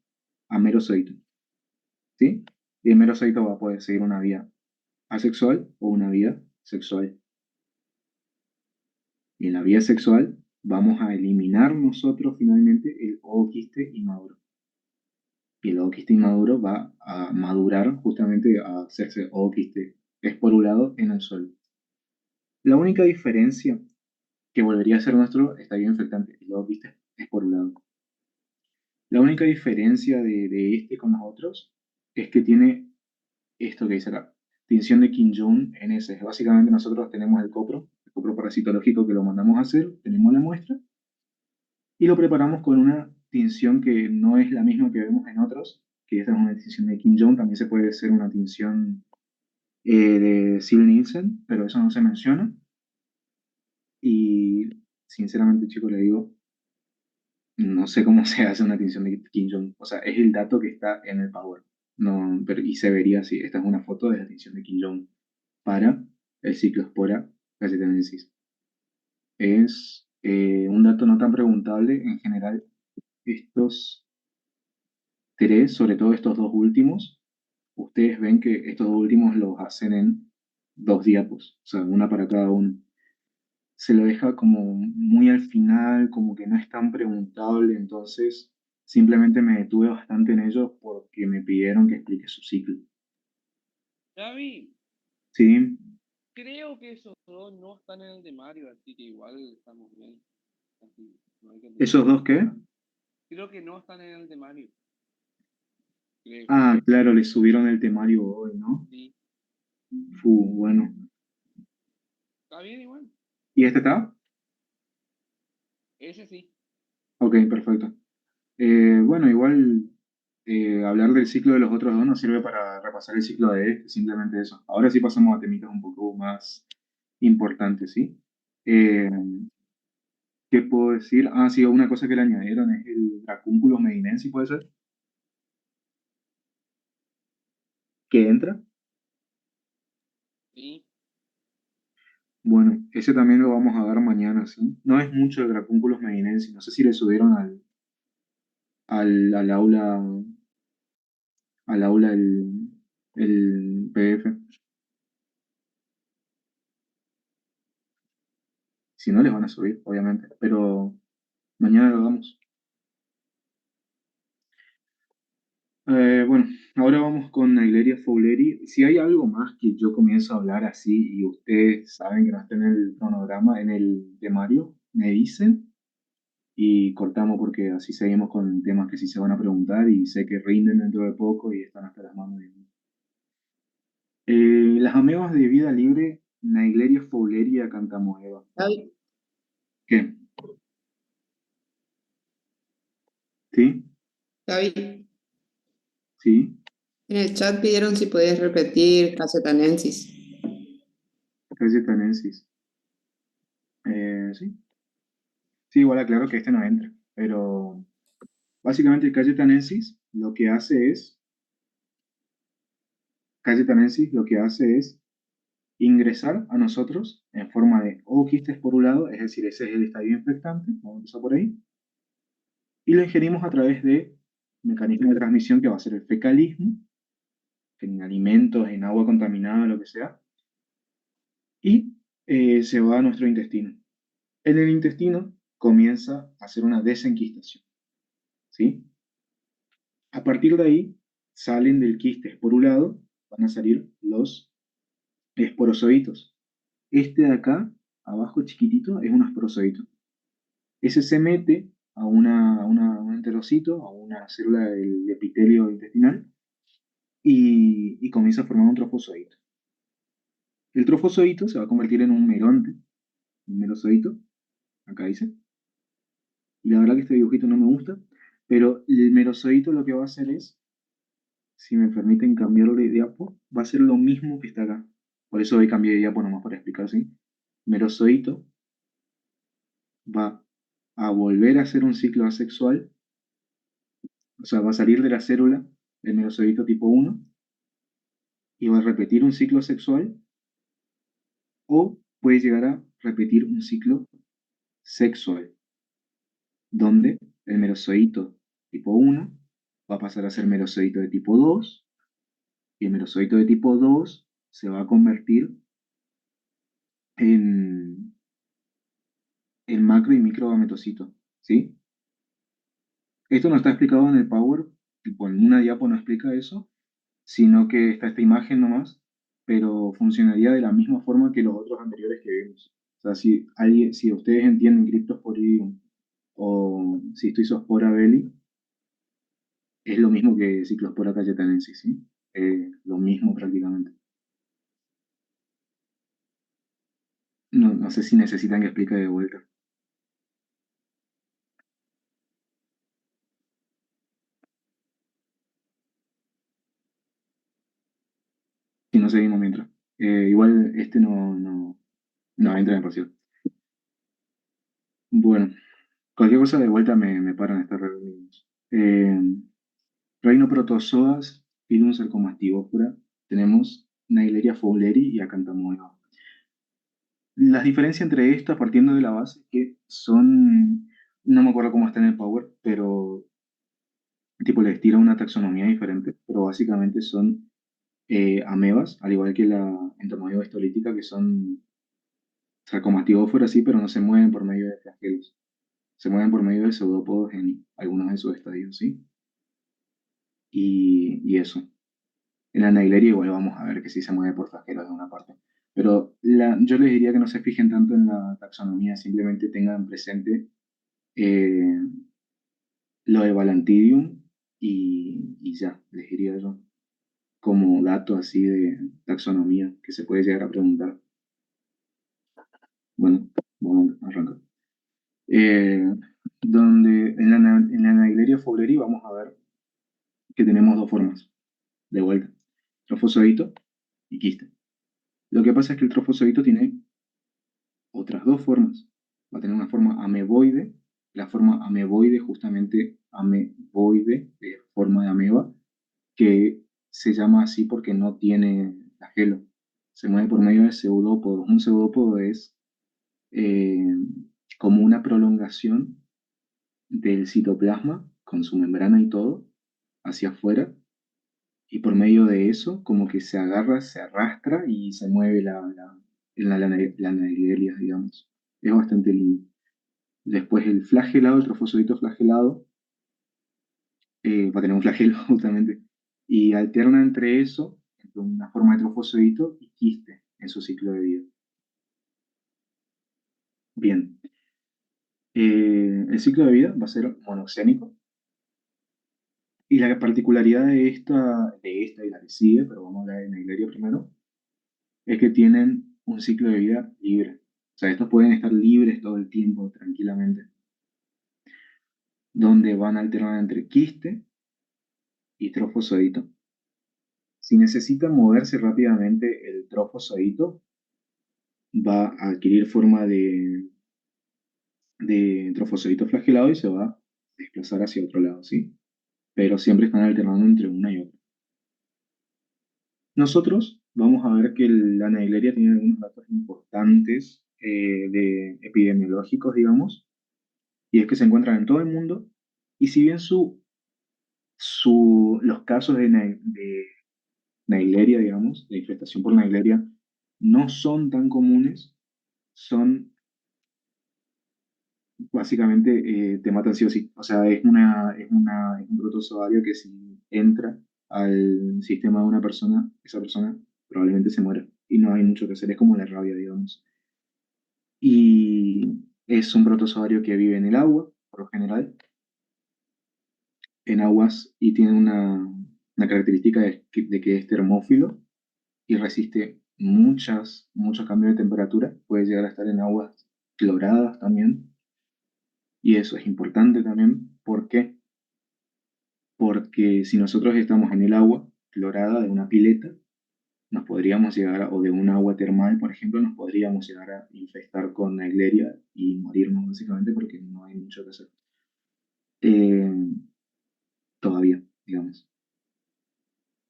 a merozoito. ¿Sí? Y el merozoito va a poder seguir una vía asexual o una vía sexual. Y en la vía sexual vamos a eliminar nosotros finalmente el ooquiste inmaduro. Y el ooquiste inmaduro va a madurar justamente a hacerse ooquiste esporulado en el suelo. La única diferencia que volvería a ser nuestro estadio infectante, el ooquiste esporulado. La única diferencia de este con los otros es que tiene esto que dice acá, tinción de Kim-Jong en ese. Básicamente nosotros tenemos el copro parasitológico que lo mandamos a hacer, tenemos la muestra y lo preparamos con una tinción que no es la misma que vemos en otros, que esta es una tinción de Kim-Jong, también se puede hacer una tinción de Sil-Nielsen, pero eso no se menciona. Y sinceramente, chicos, les digo, no sé cómo se hace una tinción de Kim-Jong. O sea, es el dato que está en el Power. No, y se vería así. Esta es una foto de la tinción de Kim-Jong para el Cyclospora cayetanensis. Es un dato no tan preguntable. En general, estos tres, sobre todo estos dos últimos, ustedes ven que estos dos últimos los hacen en 2 diapos, o sea, una para cada uno. Se lo deja como muy al final, como que no es tan preguntable, entonces simplemente me detuve bastante en ellos porque me pidieron que explique su ciclo. Gaby, ¿Sí? creo que esos dos no están en el temario, así que igual estamos bien. Así, no hay que ¿Esos dos qué? Creo que no están en el temario. Creo. Ah, claro, le subieron el temario hoy, ¿no? Sí. Bueno. Está bien igual. ¿Y este está? Ese sí. Ok, perfecto. Bueno, igual hablar del ciclo de los otros dos nos sirve para repasar el ciclo de este, simplemente eso. Ahora sí pasamos a temitas un poco más importantes, ¿sí? Eh, ¿Qué puedo decir? Ah, sí, una cosa que le añadieron es el Dracunculus medinensis, ¿puede ser? Que entra. Sí. Bueno, ese también lo vamos a dar mañana, ¿sí? No es mucho el Dracunculus medinensis, no sé si le subieron al aula el PDF. Si no, les van a subir, obviamente, pero mañana lo damos. Bueno, ahora vamos con Naegleria fowleri. Si hay algo más que yo comienzo a hablar así y ustedes saben que no está en el cronograma, en el temario, me dicen y cortamos porque así seguimos con temas que sí se van a preguntar y sé que rinden dentro de poco y están hasta las manos. Las amebas de vida libre, Naegleria fowleri acantamoeba. Gaby, ¿Qué? ¿Sí? Gaby, ¿Sí? en el chat pidieron si podías repetir cacetanensis. Cayetanensis. Sí. Sí, igual aclaro que este no entra, pero básicamente el Cayetanensis Cayetanensis lo que hace es ingresar a nosotros en forma de quistes por un lado, es decir, ese es el estadio infectante, vamos a empezar por ahí, y lo ingerimos a través de mecanismo de transmisión que va a ser el fecalismo, en alimentos, en agua contaminada, lo que sea, y se va a nuestro intestino. En el intestino comienza a hacer una desenquistación, ¿sí? A partir de ahí salen del quiste esporulado, van a salir los esporozoitos. Este de acá, abajo chiquitito, es un esporozoito. Ese se mete a un enterocito, a una célula del epitelio intestinal, y comienza a formar un trofozoito. El trofozoito se va a convertir en un meronte, un merozoito, acá dice. Y la verdad que este dibujito no me gusta, pero el merozoito lo que va a hacer es, si me permiten cambiarlo de diapo, va a ser lo mismo que está acá. Por eso hoy cambié de diapo nomás para explicar, ¿sí? Merozoito va a volver a hacer un ciclo asexual, o sea, va a salir de la célula del merozoito tipo 1 y va a repetir un ciclo sexual, o puede llegar a repetir un ciclo sexual, donde el merozoito tipo 1 va a pasar a ser merozoito de tipo 2, y el merozoito de tipo 2 se va a convertir en, macro y microgametocito, ¿sí? Esto no está explicado en el Power, tipo en una diapo no explica eso, sino que está esta imagen nomás, pero funcionaría de la misma forma que los otros anteriores que vimos. O sea, si ustedes entienden Cryptosporidium o Cystisospora belli, es lo mismo que Cyclospora cayetanensis, ¿sí? Lo mismo prácticamente. No sé si necesitan que explique de vuelta. Si no, seguimos mientras. Igual este no entra en parcial. Bueno, cualquier cosa de vuelta me paran estar reunidos. Reino Protozoas, Phylum Cercomastigófora, tenemos Naegleria fowleri y Acantamoeba. Las diferencias entre estas, partiendo de la base, que son, no me acuerdo cómo está en el Power, pero tipo les tira una taxonomía diferente, pero básicamente son amebas, al igual que la Entamoeba histolítica, que son sarcomastigóforas, sí, pero no se mueven por medio de flagelos. Se mueven por medio de pseudópodos en algunos de sus estadios, ¿sí? Y eso. En la Naegleria igual vamos a ver que sí se mueve por flagelos de una parte. Pero yo les diría que no se fijen tanto en la taxonomía, simplemente tengan presente eh, lo de Balantidium y ya, les diría yo, como dato así de taxonomía que se puede llegar a preguntar. Bueno, vamos a arrancar. Donde en la Naegleria fowleri vamos a ver que tenemos dos formas, de vuelta, trofozoito y quiste. Lo que pasa es que el trofozoito tiene otras dos formas. Va a tener una forma ameboide, la forma ameboide, justamente ameboide, de forma de ameba, que se llama así porque no tiene flagelo. Se mueve por medio de pseudópodos. Un pseudópodo es eh, como una prolongación del citoplasma, con su membrana y todo, hacia afuera, y por medio de eso, como que se agarra, se arrastra y se mueve la Naegleria, digamos. Es bastante lindo. Después el flagelado, el trofozoito flagelado, va a tener un flagelo justamente, y alterna entre eso, entre una forma de trofozoito y quiste en su ciclo de vida. Bien, el ciclo de vida va a ser monoxénico, y la particularidad de esta y la que sigue, pero vamos a hablar de Naegleria primero, es que tienen un ciclo de vida libre. O sea, estos pueden estar libres todo el tiempo, tranquilamente, donde van a alternar entre quiste y trofozoito. Si necesita moverse rápidamente el trofozoito, va a adquirir forma de trofosodito flagelado y se va a desplazar hacia otro lado, ¿sí? Pero siempre están alternando entre una y otra. Nosotros vamos a ver que la Naegleria tiene algunos datos importantes de epidemiológicos, digamos, y es que se encuentran en todo el mundo, y si bien los casos de Naegleria, digamos, de infestación por Naegleria, no son tan comunes, son básicamente te matan sí o sí. O sea, es un protozoario que si entra al sistema de una persona, esa persona probablemente se muera. Y no hay mucho que hacer, es como la rabia, digamos. Y es un protozoario que vive en el agua, por lo general, en aguas y tiene una característica de que es termófilo y resiste muchos cambios de temperatura. Puede llegar a estar en aguas cloradas también. Y eso es importante también. ¿Por qué? Porque si nosotros estamos en el agua clorada de una pileta, nos podríamos llegar, o de un agua termal, por ejemplo, nos podríamos llegar a infestar con Naegleria y morirnos básicamente porque no hay mucho que hacer. Eh, Todavía, digamos.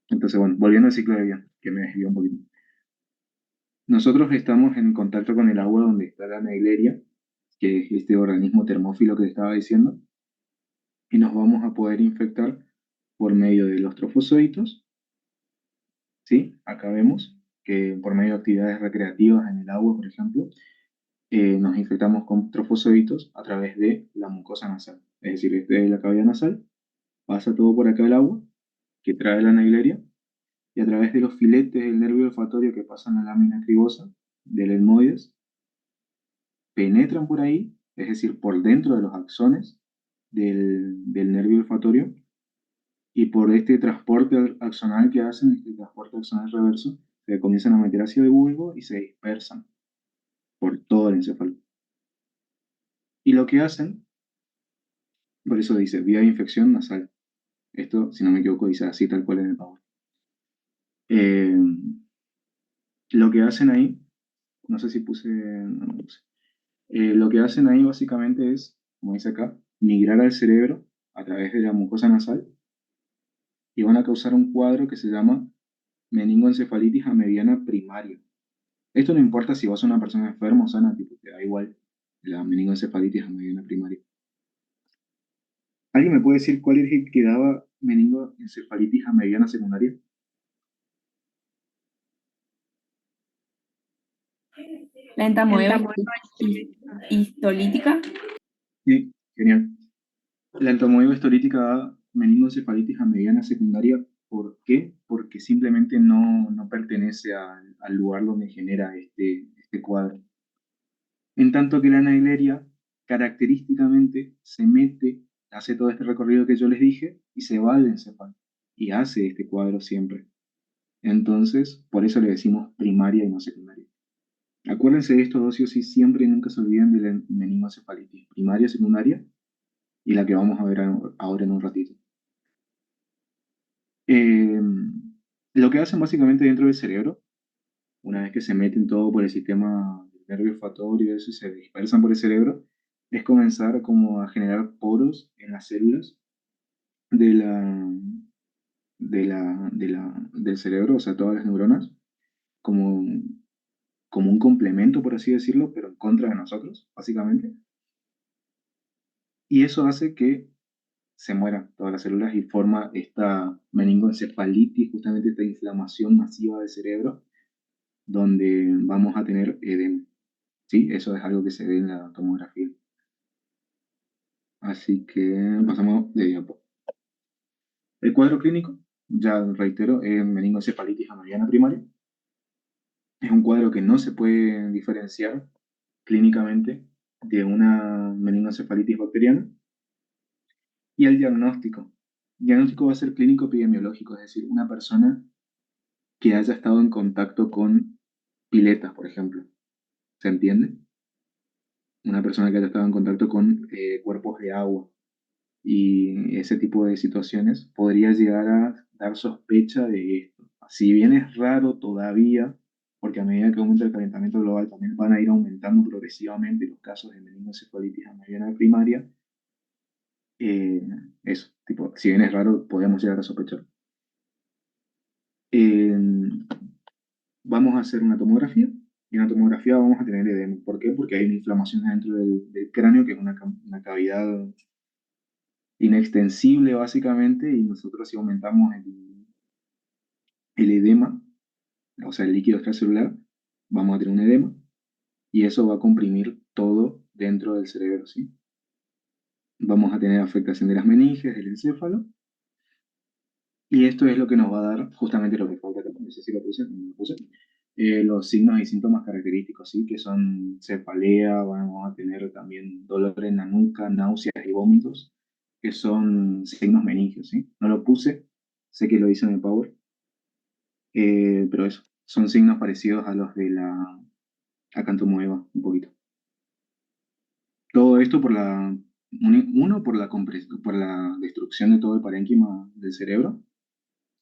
Entonces, bueno, volviendo al ciclo de vida, que me desvió un poquito. Nosotros estamos en contacto con el agua donde está la Naegleria, que es este organismo termófilo que estaba diciendo, y nos vamos a poder infectar por medio de los trofozoitos, ¿sí? Acá vemos que por medio de actividades recreativas en el agua, por ejemplo, nos infectamos con trofozoitos a través de la mucosa nasal. Es decir, este de la cavidad nasal, pasa todo por acá el agua, que trae la Naegleria, y a través de los filetes del nervio olfatorio que pasan la lámina cribosa del etmoides, penetran por ahí, es decir, por dentro de los axones del nervio olfatorio, y por este transporte axonal que hacen, este transporte axonal reverso, se comienzan a meter hacia el bulbo y se dispersan por todo el encéfalo. Y lo que hacen, por eso dice vía de infección nasal. Esto, si no me equivoco, dice así tal cual en el Power. Eh, lo que hacen ahí, no sé si puse, no, no puse. Lo que hacen ahí básicamente es, como dice acá, migrar al cerebro a través de la mucosa nasal y van a causar un cuadro que se llama meningoencefalitis a mediana primaria. Esto no importa si vos sos una persona enferma o sana, tipo, te da igual la meningoencefalitis a mediana primaria. ¿Alguien me puede decir cuál es el que daba meningoencefalitis a mediana secundaria? La entamoeba histolítica. Sí, genial. La entomoeba histolítica da meningoencefalitis a mediana secundaria. ¿Por qué? Porque simplemente no pertenece al lugar donde genera este cuadro. En tanto que la Naegleria característicamente se mete, hace todo este recorrido que yo les dije y se va al encéfalo y hace este cuadro siempre. Entonces, por eso le decimos primaria y no secundaria. Acuérdense de estos dos sí o sí, siempre y nunca se olviden de la meningoencefalitis, primaria, secundaria, y la que vamos a ver ahora en un ratito. Eh, lo que hacen básicamente dentro del cerebro, una vez que se meten todo por el sistema del nervio olfatorio y eso, y se dispersan por el cerebro, es comenzar como a generar poros en las células de del cerebro, o sea, todas las neuronas, como, como un complemento, por así decirlo, pero en contra de nosotros, básicamente. Y eso hace que se mueran todas las células y forma esta meningoencefalitis, justamente esta inflamación masiva del cerebro, donde vamos a tener edema. ¿Sí? Eso es algo que se ve en la tomografía. Así que pasamos de diapo. El cuadro clínico, ya reitero, es meningoencefalitis a mediana primaria. Es un cuadro que no se puede diferenciar clínicamente de una meningoencefalitis bacteriana. Y el diagnóstico. El diagnóstico va a ser clínico epidemiológico, es decir, una persona que haya estado en contacto con piletas, por ejemplo. ¿Se entiende? Una persona que haya estado en contacto con cuerpos de agua. Y ese tipo de situaciones podría llegar a dar sospecha de esto. Si bien es raro todavía, porque a medida que aumenta el calentamiento global también van a ir aumentando progresivamente los casos de meningocefalitis amebiana primaria. Eh, Eso, tipo, si bien es raro, podemos llegar a sospechar. Eh, Vamos a hacer una tomografía, y en la tomografía vamos a tener edema. ¿Por qué? Porque hay una inflamación dentro del cráneo, que es una cavidad inextensible básicamente, y nosotros si aumentamos el edema, o sea, el líquido extracelular, vamos a tener un edema, y eso va a comprimir todo dentro del cerebro, ¿sí? Vamos a tener afectación de las meninges, del encéfalo, y esto es lo que nos va a dar justamente lo que falta, no sé si lo puse, no lo puse, los signos y síntomas característicos, ¿sí? Que son cefalea, vamos a tener también dolor en la nuca, náuseas y vómitos, que son signos meningios, ¿sí? No lo puse, sé que lo hice en el Power, pero eso, son signos parecidos a los de la acantomoeba, un poquito. Todo esto uno, por la destrucción de todo el parénquima del cerebro,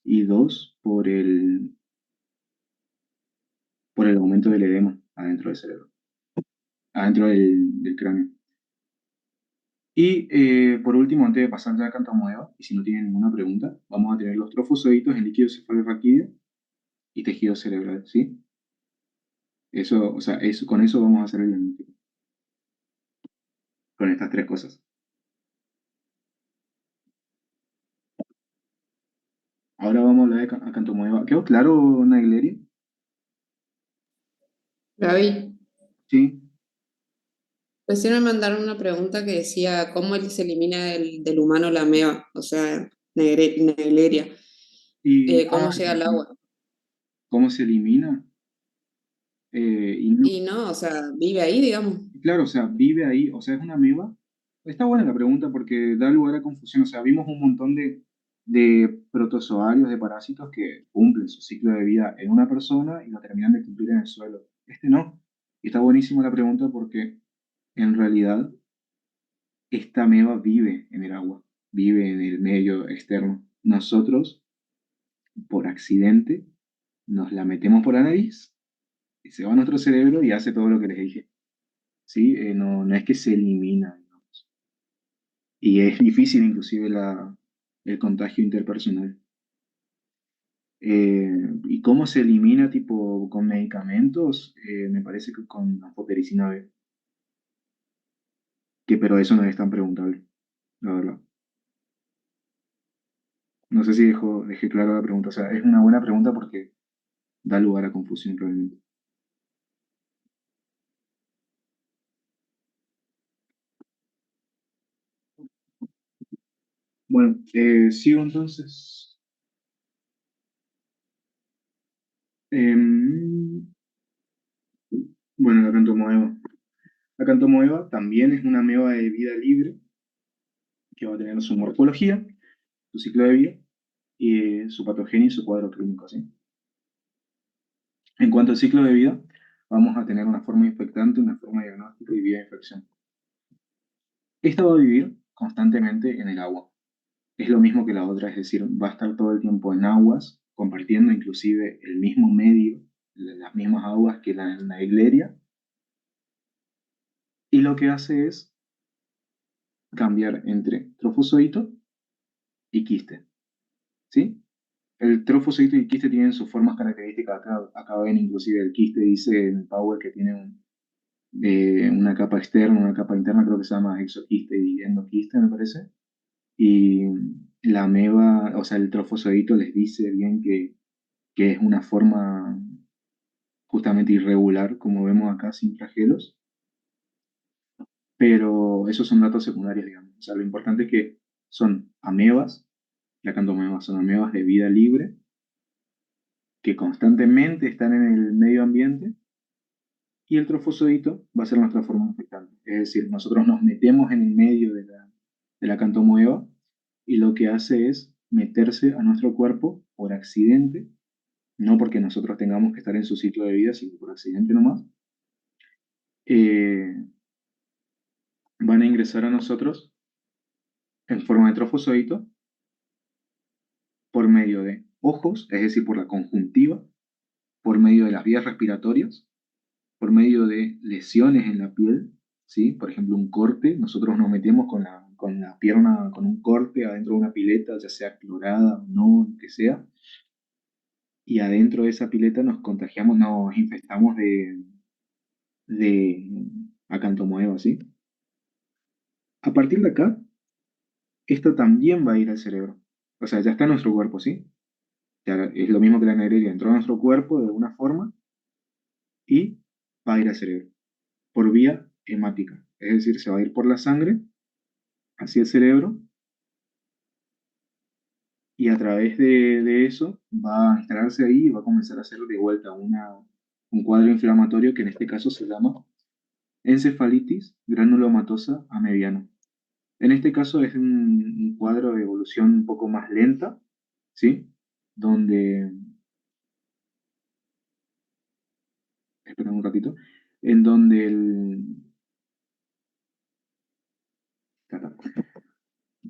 y dos, por el aumento del edema adentro del cerebro, adentro del cráneo. Y por último, antes de pasar ya a acantomoeba, y si no tienen ninguna pregunta, vamos a tener los trofozoitos en líquido cefalorraquídeo y tejido cerebral, ¿sí? Eso, o sea, con eso vamos a hacer el diagnóstico. Con estas tres cosas. Ahora vamos a hablar de acantomoeba. ¿Quedó claro, Nagleria? Gaby, Sí. recién me mandaron una pregunta que decía cómo se elimina del humano la ameba, o sea, Naegleria. ¿Cómo llega al agua? ¿Cómo se elimina? Y no, o sea, vive ahí, digamos. Claro, o sea, vive ahí, o sea, es una ameba. Está buena la pregunta porque da lugar a confusión. O sea, vimos un montón de protozoarios, de parásitos que cumplen su ciclo de vida en una persona y lo terminan de cumplir en el suelo. Este no. Y está buenísima la pregunta porque en realidad esta ameba vive en el agua, vive en el medio externo. Nosotros, por accidente, nos la metemos por la nariz y se va a nuestro cerebro y hace todo lo que les dije. ¿Sí? No es que se elimina, digamos. Y es difícil inclusive el contagio interpersonal. ¿Y cómo se elimina tipo con medicamentos? Me parece que con anfotericina B, pero eso no es tan preguntable, la verdad. No sé si dejé clara la pregunta. O sea, es una buena pregunta porque da lugar a confusión probablemente. Bueno, sigo entonces. Em, bueno, la acantomoeba. La acantomoeba también es una ameba de vida libre que va a tener su morfología, su ciclo de vida y su patogenia y su cuadro clínico, ¿sí? En cuanto al ciclo de vida, vamos a tener una forma infectante, una forma diagnóstica y vía de infección. Esta va a vivir constantemente en el agua. Es lo mismo que la otra, es decir, va a estar todo el tiempo en aguas, compartiendo inclusive el mismo medio, las mismas aguas que la Naegleria, y lo que hace es cambiar entre trofozoito y quiste, ¿sí? El trofozoito y el quiste tienen sus formas características. Acá ven inclusive el quiste, dice en el Power que tiene una capa externa, una capa interna, creo que se llama exoquiste y endoquiste, me parece. Y la ameba, o sea, el trofozoito les dice bien que es una forma justamente irregular, como vemos acá, sin flagelos. Pero esos son datos secundarios, digamos. O sea, lo importante es que son amebas, la cantomebas son amebas de vida libre, que constantemente están en el medio ambiente, y el trofozoito va a ser nuestra forma infectante. Es decir, nosotros nos metemos en el medio de la cantomoeba y lo que hace es meterse a nuestro cuerpo por accidente, no porque nosotros tengamos que estar en su ciclo de vida, sino por accidente nomás. Eh, Van a ingresar a nosotros en forma de trofozoito por medio de ojos, es decir, por la conjuntiva, por medio de las vías respiratorias, por medio de lesiones en la piel, ¿sí? Por ejemplo, un corte, nosotros nos metemos con la pierna, con un corte adentro de una pileta, ya sea clorada o no, lo que sea, y adentro de esa pileta nos contagiamos, nos infectamos de acantomoeba, ¿sí? A partir de acá, esto también va a ir al cerebro. O sea, ya está en nuestro cuerpo, ¿sí? Ya es lo mismo que la negrilla, entró a nuestro cuerpo de alguna forma y va a ir al cerebro por vía hemática. Es decir, se va a ir por la sangre hacia el cerebro y a través de eso va a instalarse ahí y va a comenzar a hacer de vuelta un cuadro inflamatorio que en este caso se llama encefalitis granulomatosa a mediana. En este caso es un cuadro de evolución un poco más lenta, ¿sí? Donde, esperen un ratito, en donde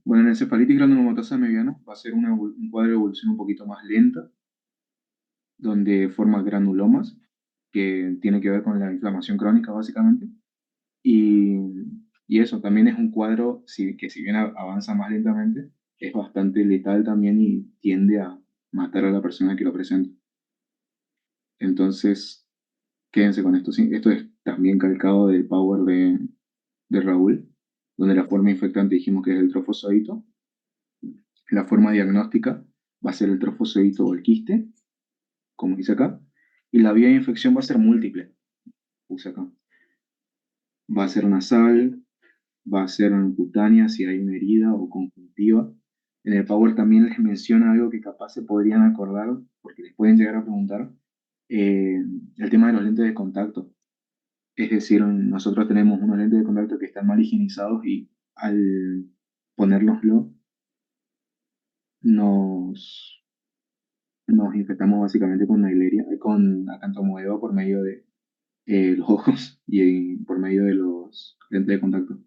bueno, la encefalitis granulomatosa mediana va a ser un cuadro de evolución un poquito más lenta, donde forma granulomas, que tiene que ver con la inflamación crónica básicamente. Y, y eso también es un cuadro que si bien avanza más lentamente, es bastante letal también y tiende a matar a la persona que lo presenta. Entonces, quédense con esto, ¿sí? Esto es también calcado del Power de Raúl, donde la forma infectante dijimos que es el trofozoito. La forma diagnóstica va a ser el trofozoito o el quiste, como dice acá. Y la vía de infección va a ser múltiple, puse acá. Va a ser nasal, va a ser cutánea si hay una herida o conjuntiva. En el Power también les menciona algo que capaz se podrían acordar, porque les pueden llegar a preguntar, el tema de los lentes de contacto. Es decir, nosotros tenemos unos lentes de contacto que están mal higienizados y al ponérnoslo nos, nos infectamos básicamente con Naegleria, con acantomoeba por medio de los ojos y por medio de los lentes de contacto.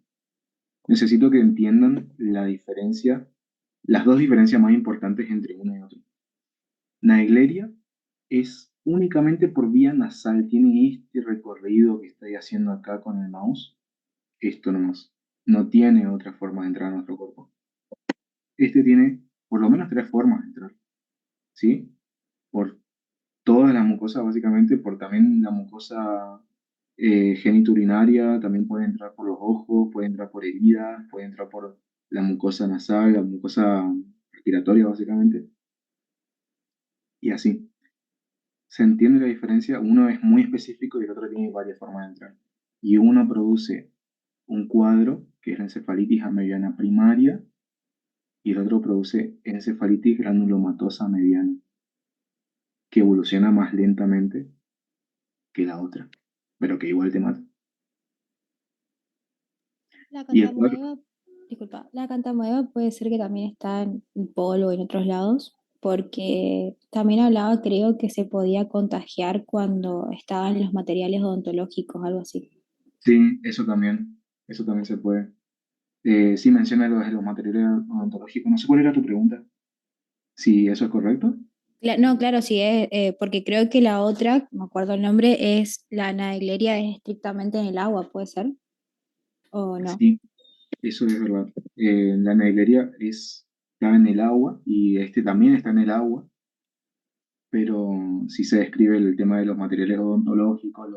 Necesito que entiendan la diferencia, las dos diferencias más importantes entre una y otra. Naegleria es únicamente por vía nasal, tiene este recorrido que estoy haciendo acá con el mouse, esto nomás. No tiene otra forma de entrar a nuestro cuerpo. Este tiene por lo menos tres formas de entrar, ¿sí? Por toda la mucosa, básicamente, por también la mucosa genitourinaria, también puede entrar por los ojos, puede entrar por heridas, puede entrar por la mucosa nasal, la mucosa respiratoria, básicamente, y así. ¿Se entiende la diferencia? Uno es muy específico y el otro tiene varias formas de entrar. Y uno produce un cuadro, que es la encefalitis a mediana primaria, y el otro produce encefalitis granulomatosa mediana, que evoluciona más lentamente que la otra, pero que igual te mata. La Y el cuadro, cantamoeba, disculpa, la cantamoeba puede ser que también está en polo o en otros lados, porque también hablaba, creo, que se podía contagiar cuando estaban los materiales odontológicos, algo así. sí, eso también se puede. Sí, menciona lo de los materiales odontológicos. No sé cuál era tu pregunta. Si eso es correcto. No, claro, sí, es, porque creo que la otra, no me acuerdo el nombre, es la anagleria es estrictamente en el agua, ¿puede ser? ¿O no? Sí, eso es verdad. La neglería está en el agua y este también está en el agua, pero sí se describe el tema de los materiales odontológicos,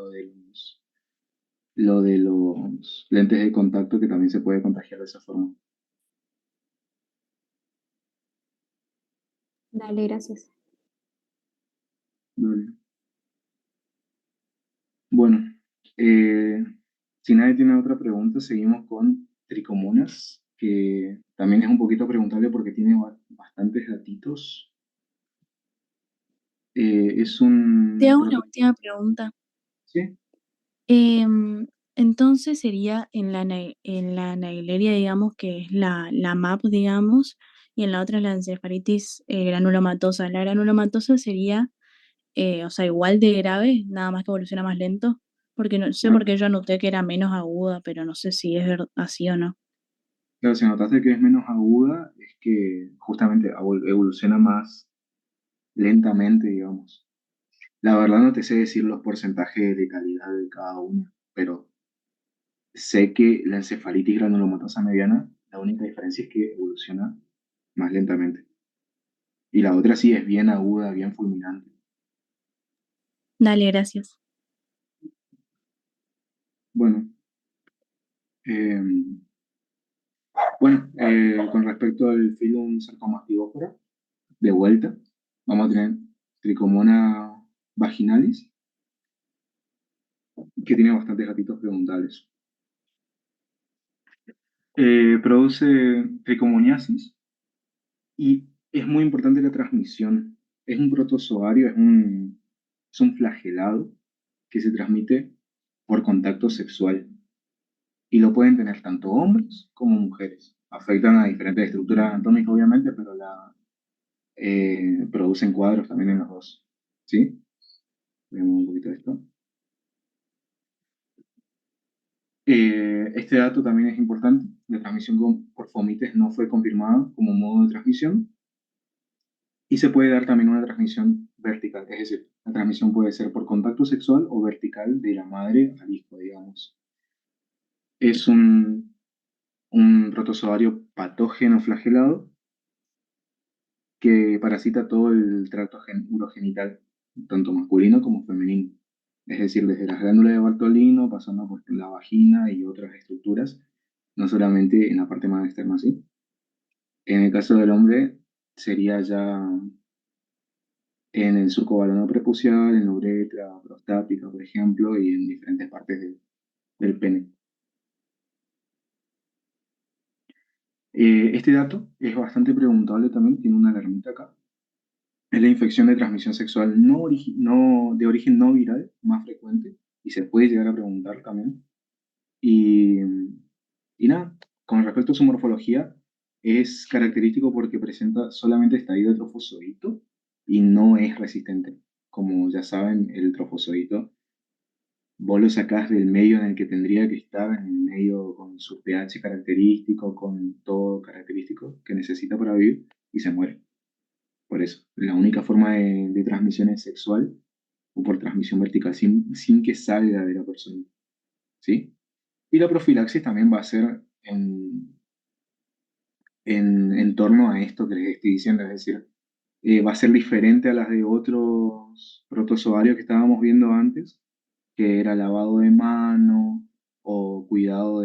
lo de los lentes de contacto que también se puede contagiar de esa forma. Dale, gracias. Vale. Bueno, eh, si nadie tiene otra pregunta, seguimos con tricomonas, que también es un poquito preguntable porque tiene bastantes gatitos. Es Te un hago una proto- última pregunta. ¿sí? Entonces sería en la anaileria, digamos, que es la MAP, digamos, y en la otra es la encefalitis granulomatosa. La granulomatosa sería, o sea, igual de grave, nada más que evoluciona más lento, porque no sé Ah, por qué yo anoté que era menos aguda, pero no sé si es así o no. claro, si notaste que es menos aguda, es que justamente evoluciona más lentamente, digamos. La verdad no te sé decir los porcentajes de calidad de cada una, pero sé que la encefalitis granulomatosa mediana, la única diferencia es que evoluciona más lentamente. Y la otra sí es bien aguda, bien fulminante. Dale, gracias. Bueno, eh, con respecto al filum sarcomastigófora, de vuelta, vamos a tener Tricomona vaginalis, que tiene bastantes gatitos preguntales. Produce tricomoniasis y es muy importante la transmisión. Es un protozoario, es un flagelado que se transmite por contacto sexual y lo pueden tener tanto hombres como mujeres. Afectan a diferentes estructuras anatómicas, obviamente, pero producen cuadros también en los dos. ¿Sí? Veamos un poquito de esto. Este dato también es importante. La transmisión por fomites no fue confirmada como modo de transmisión y se puede dar también una transmisión vertical, es decir, la transmisión puede ser por contacto sexual o vertical de la madre al hijo, digamos. Es un protozoario patógeno flagelado que parasita todo el tracto urogenital, tanto masculino como femenino. Es decir, desde las glándulas de Bartolino, pasando por la vagina y otras estructuras, no solamente en la parte más externa, ¿sí? En el caso del hombre, sería ya en el surco prepucial, en la uretra prostática, por ejemplo, y en diferentes partes del pene. Este dato es bastante preguntable también, tiene una alarmita acá. Es la infección de transmisión sexual de origen no viral más frecuente y se puede llegar a preguntar también. Y, y nada, con respecto a su morfología, es característico porque presenta solamente estadio de trofozoito y no es resistente. Como ya saben, el trofozoito, vos lo sacás del medio en el que tendría que estar, en el medio con su pH característico, con todo característico que necesita para vivir, y se muere. Por eso, la única forma de transmisión es sexual o por transmisión vertical, sin que salga de la persona. ¿Sí? Y la profilaxis también va a ser en torno a esto que les estoy diciendo, es decir, va a ser diferente a las de otros protozoarios que estábamos viendo antes, que era lavado de mano o cuidado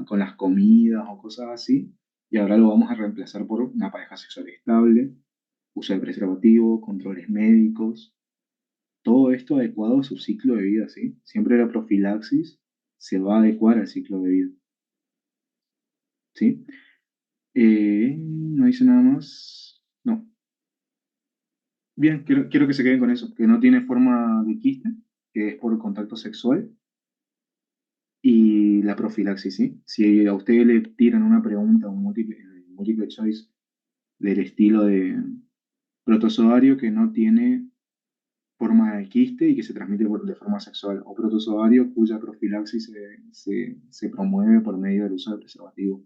con las comidas o cosas así, y ahora lo vamos a reemplazar por una pareja sexual estable, uso de preservativo, controles médicos, todo esto adecuado a su ciclo de vida, ¿sí? Siempre la profilaxis se va a adecuar al ciclo de vida, ¿sí? No dice nada más. No. Bien, quiero que se queden con eso, que no tiene forma de quiste, que es por contacto sexual, y la profilaxis, ¿sí? Si a usted le tiran una pregunta, un múltiple choice del estilo de protozoario que no tiene forma de quiste y que se transmite de forma sexual, o protozoario cuya profilaxis se promueve por medio del uso de preservativo.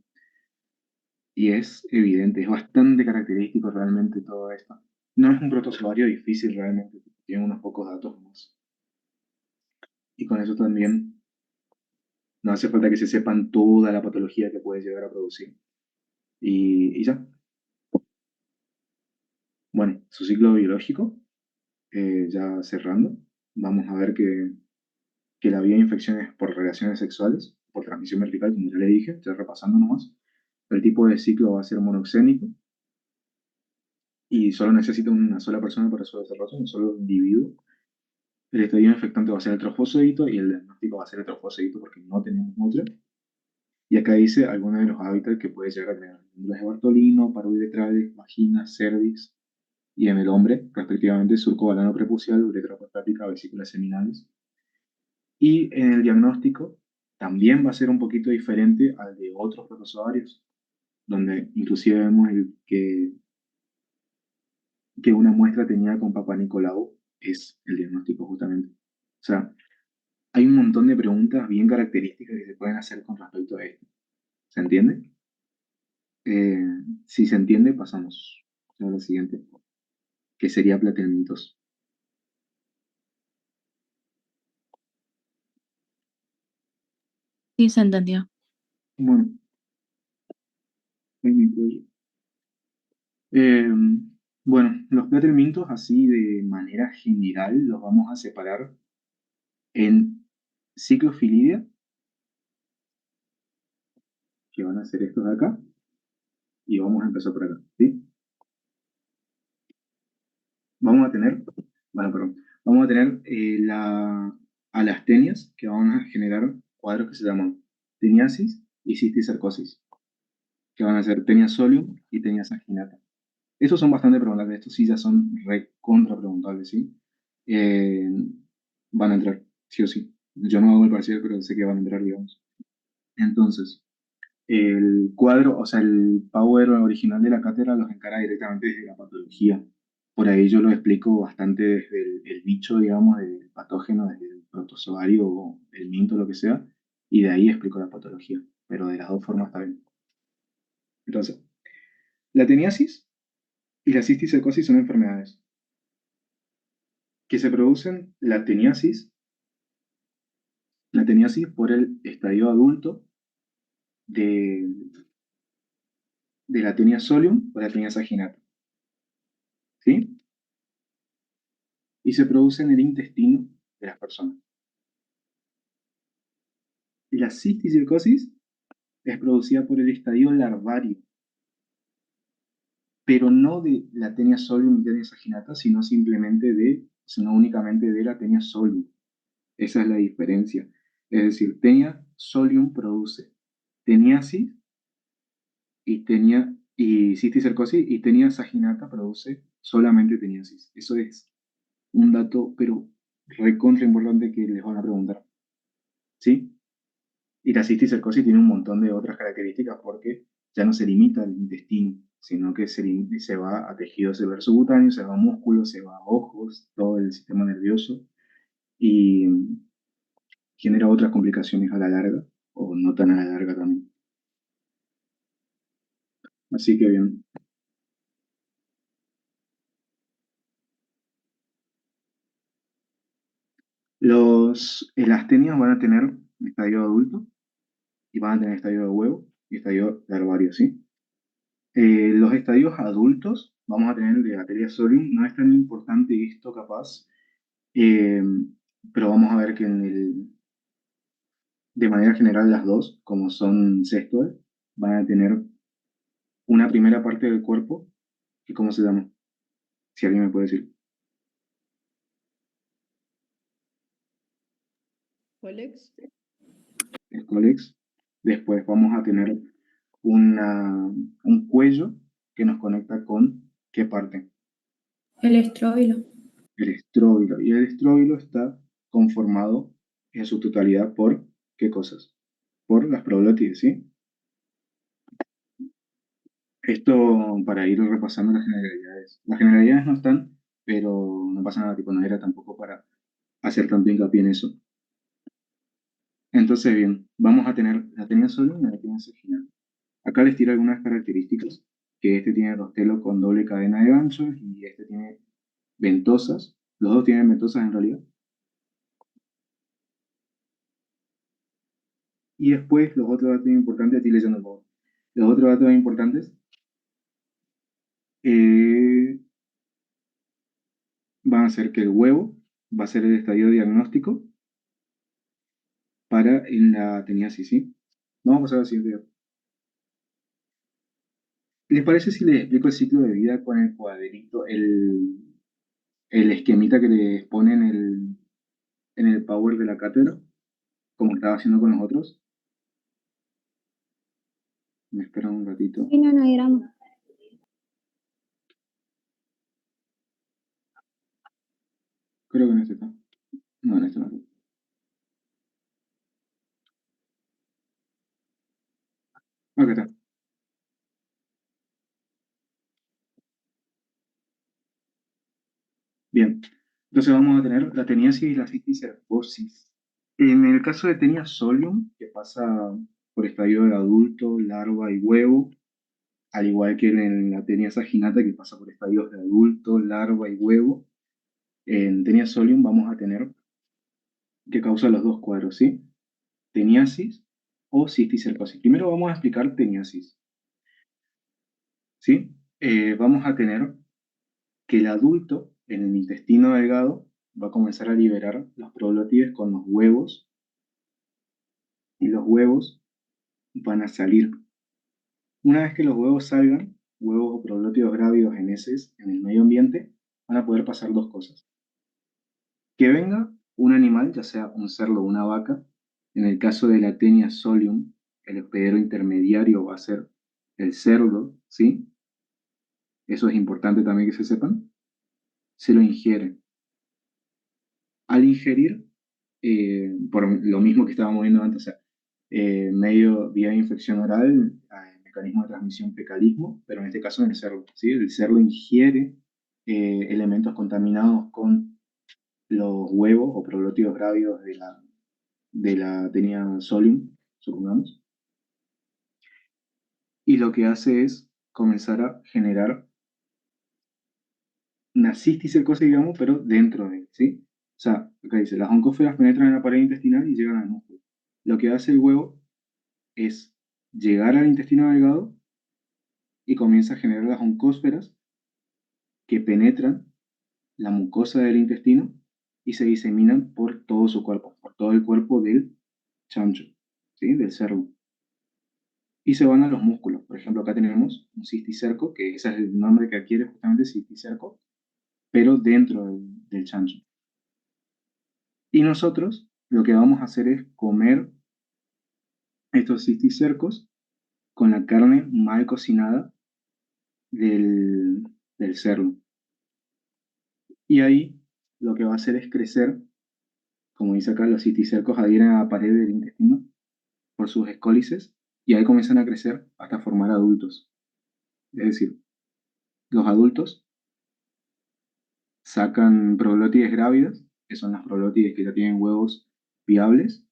Y es evidente, es bastante característico realmente todo esto. No es un protozoario difícil realmente, tiene unos pocos datos más. Y con eso también no hace falta que se sepan toda la patología que puede llegar a producir. Y ya. Bueno, su ciclo biológico, ya cerrando, vamos a ver que la vía de infección es por relaciones sexuales, por transmisión vertical, como ya le dije, ya repasando nomás. El tipo de ciclo va a ser monoxénico y solo necesita una sola persona para su desarrollo, un solo individuo. El estadio infectante va a ser el trofozoito y el diagnóstico va a ser el trofozoito porque no tenemos otro. Y acá dice algunos de los hábitats que puede llegar a tener: glándulas de Bartolino, paroidetrales, vagina, cervix, y en el hombre, respectivamente, surco balano prepucial, uretra prostática, vesículas seminales. Y en el diagnóstico también va a ser un poquito diferente al de otros protozoarios, donde inclusive vemos que una muestra tenía con Papá Nicolau, es el diagnóstico justamente. O sea, hay un montón de preguntas bien características que se pueden hacer con respecto a esto. ¿Se entiende? Eh, si se entiende, pasamos a lo siguiente, que sería planteamientos. Sí, se entendió. Bueno, en mi cuello. Bueno, los petelmintos así de manera general los vamos a separar en ciclofilidia, que van a ser estos de acá, y vamos a empezar por acá, ¿sí? Vamos a tener, bueno, perdón, vamos a tener a las tenias que van a generar cuadros que se llaman teniasis y cisticercosis, que van a ser tenia solium y tenia saginata. Estos son bastante preguntables, estos sí ya son recontra preguntables, ¿sí? Eh, Van a entrar, sí o sí. Yo no hago el parcial, pero sé que van a entrar, digamos. Entonces, el cuadro, o sea, el power original de la cátedra los encara directamente desde la patología. Por ahí yo lo explico bastante desde el bicho, digamos, del patógeno, desde el protozoario o el minto, lo que sea, y de ahí explico la patología. Pero de las dos formas está bien. Entonces, la teniasis y la cisticercosis son enfermedades que se producen la teniasis por el estadio adulto de, de la tenia solium o la tenia saginata, ¿sí? Y se produce en el intestino de las personas. La cisticercosis es producida por el estadio larvario, pero no de la tenia solium y tenia saginata, sino únicamente de la tenia solium. Esa es la diferencia. Es decir, tenia solium produce teniasis y cisticercosis, y tenia saginata produce solamente teniasis. Eso es un dato, pero recontra importante que les van a preguntar. ¿Sí? Y la cisticercosis tiene un montón de otras características porque ya no se limita al intestino, sino que se va a tejidos subcutáneos, se va a músculos, se va a ojos, todo el sistema nervioso, y genera otras complicaciones a la larga, o no tan a la larga también. Así que bien. Las tenias van a tener estadio adulto y van a tener estadio de huevo y estadio larvario, ¿sí? Los estadios adultos, vamos a tener el de Bacteria solium, no es tan importante esto capaz, eh, pero vamos a ver que de manera general las dos, como son cestodes, van a tener una primera parte del cuerpo, que ¿cómo se llama? Si alguien me puede decir. Colex. El cólex. Después vamos a tener un cuello que nos conecta con ¿qué parte? El estróbilo. El estróbilo. Y el estróbilo está conformado en su totalidad por ¿qué cosas? Por las proglótides, ¿sí? Esto para ir repasando las generalidades. Las generalidades no están, pero no pasa nada, tipo, no era tampoco para hacer tanto hincapié en eso. Entonces, bien, vamos a tener la tenia solium y la tenia saginata. Acá les tiro algunas características, que este tiene rostelo con doble cadena de ganchos y este tiene ventosas. Los dos tienen ventosas en realidad. Y después los otros datos importantes, estoy leyendo un poco. Los otros datos importantes eh, van a ser que el huevo va a ser el estadio diagnóstico para en la teniasis, ¿sí? Vamos a pasar al siguiente dato. ¿Les parece si les explico el ciclo de vida con el cuadrito, el esquemita que les pone en el power de la cátedra, como estaba haciendo con los otros? Me esperan un ratito. Sí, no, no hay drama. Creo que en este está. No, en este no. Acá está. Bien. Entonces vamos a tener la teniasis y la cisticercosis. En el caso de tenia solium, que pasa por estadio de adulto, larva y huevo, al igual que en la tenia saginata, que pasa por estadios de adulto, larva y huevo, en tenia solium vamos a tener que causa los dos cuadros, ¿sí? Teniasis o cisticercosis. Primero vamos a explicar teniasis. ¿Sí? Vamos a tener que el adulto en el intestino delgado va a comenzar a liberar los proglótides con los huevos, y los huevos van a salir. Una vez que los huevos salgan, huevos o proglótidos grávidos en heces en el medio ambiente, van a poder pasar dos cosas. Que venga un animal, ya sea un cerdo o una vaca. En el caso de la Taenia solium, el hospedero intermediario va a ser el cerdo, ¿sí? Eso es importante también que se sepan. Se lo ingiere. Al ingerir, por lo mismo que estábamos viendo antes, o sea, medio vía de infección oral, mecanismo de transmisión fecalismo, pero en este caso en el cerdo, ¿sí? El cerdo ingiere elementos contaminados con los huevos o proglótidos grávidos de la Taenia solium, supongamos, y lo que hace es comenzar a generar una cisticercosis, digamos, pero dentro de él, ¿sí? O sea, acá dice, las oncóferas penetran en la pared intestinal y llegan al músculo. Lo que hace el huevo es llegar al intestino delgado y comienza a generar las oncósferas que penetran la mucosa del intestino y se diseminan por todo su cuerpo, por todo el cuerpo del chancho, ¿sí? Del cerdo. Y se van a los músculos. Por ejemplo, acá tenemos un cisticerco, que ese es el nombre que adquiere justamente cisticerco, pero dentro del chancho. Y nosotros lo que vamos a hacer es comer estos cisticercos con la carne mal cocinada del cerdo. Y ahí lo que va a hacer es crecer, como dice acá, los cisticercos adhieren a la pared del intestino por sus escólices y ahí comienzan a crecer hasta formar adultos. Es decir, los adultos sacan proglótides grávidas, que son las proglótides que ya tienen huevos viables,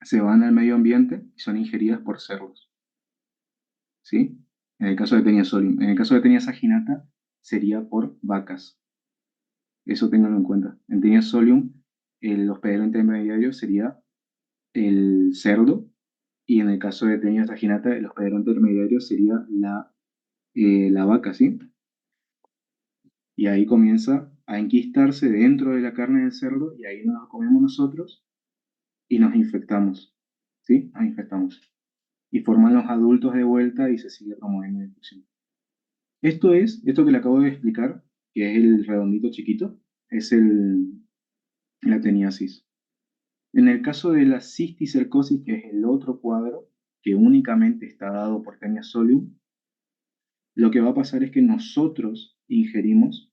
se van al medio ambiente y son ingeridas por cerdos, ¿sí? En el caso de Taenia solium. En el caso de Taenia saginata sería por vacas. Eso ténganlo en cuenta. En Taenia solium, el hospedero intermediario sería el cerdo, y en el caso de Taenia saginata, el hospedero intermediario sería la vaca, ¿sí? Y ahí comienza a enquistarse dentro de la carne del cerdo y ahí nos lo comemos nosotros y nos infectamos, ¿sí? Nos infectamos. Y forman los adultos de vuelta y se sigue promoviendo la infección. Esto que le acabo de explicar, que es el redondito chiquito, es la teniasis. En el caso de la cisticercosis, que es el otro cuadro, que únicamente está dado por Taenia solium, lo que va a pasar es que nosotros ingerimos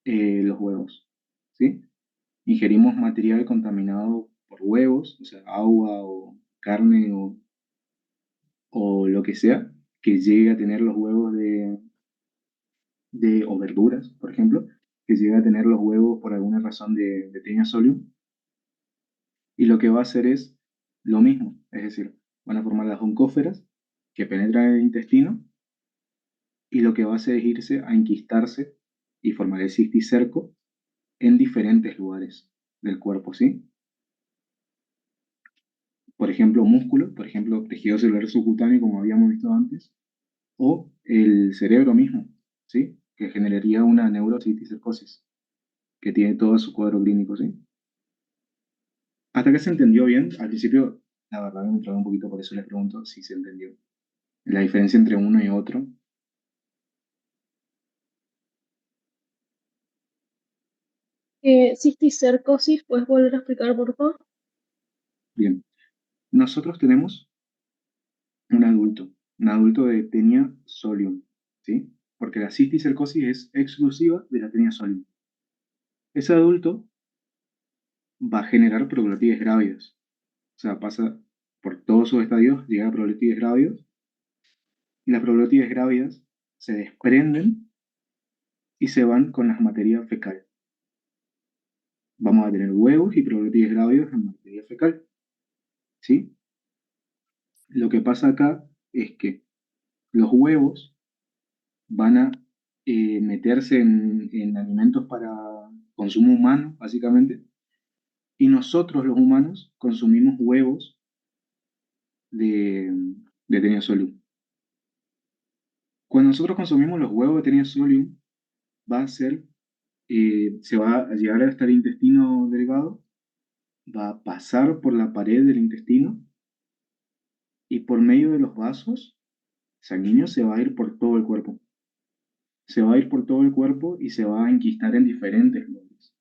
los huevos, ¿sí? Ingerimos material contaminado por huevos, o sea, agua o carne o lo que sea, que llegue a tener los huevos o verduras, por ejemplo, que llegue a tener los huevos por alguna razón de Taenia solium, y lo que va a hacer es lo mismo, es decir, van a formar las oncóferas que penetran en el intestino, y lo que va a hacer es irse a enquistarse y formar el cisticerco en diferentes lugares del cuerpo, ¿sí? Por ejemplo, músculo, por ejemplo, tejido celular subcutáneo, como habíamos visto antes, o el cerebro mismo, ¿sí? Que generaría una neurocisticercosis, que tiene todo su cuadro clínico, ¿sí? Hasta que se entendió bien, al principio, la verdad me entraba un poquito, por eso les pregunto si se entendió. La diferencia entre uno y otro. Cisticercosis, ¿puedes volver a explicar, por favor? Bien, nosotros tenemos un adulto de Taenia solium, ¿sí? Porque la cisticercosis es exclusiva de la Taenia solium. Ese adulto va a generar proglótides grávidas. O sea, pasa por todos sus estadios, llega a proglótides grávidos, y las proglótides grávidas se desprenden y se van con las materias fecales. Vamos a tener huevos y proglótides grávidos en materia fecal, ¿sí? Lo que pasa acá es que los huevos van a meterse en alimentos para consumo humano, básicamente, y nosotros los humanos consumimos huevos de Taenia solium. Cuando nosotros consumimos los huevos de Taenia solium, va a ser, se va a llegar hasta el intestino delgado, va a pasar por la pared del intestino y por medio de los vasos sanguíneos se va a ir por todo el cuerpo. Se va a ir por todo el cuerpo y se va a enquistar en diferentes lugares.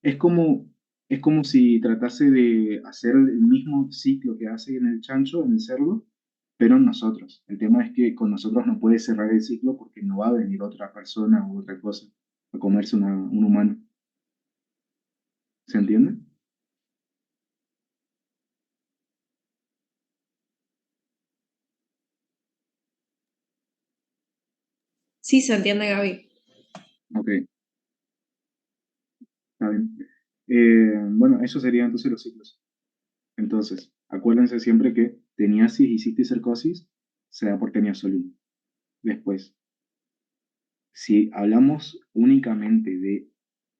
Es como, es como si tratase de hacer el mismo ciclo que hace en el chancho, en el cerdo, pero en nosotros. El tema es que con nosotros no puede cerrar el ciclo porque no va a venir otra persona u otra cosa a comerse un humano. ¿Se entiende? Sí, se entiende, Gaby. Ok, está bien. Bueno, eso serían entonces los ciclos. Entonces, acuérdense siempre que teniasis y cisticercosis se da por Taenia solium. Después, si hablamos únicamente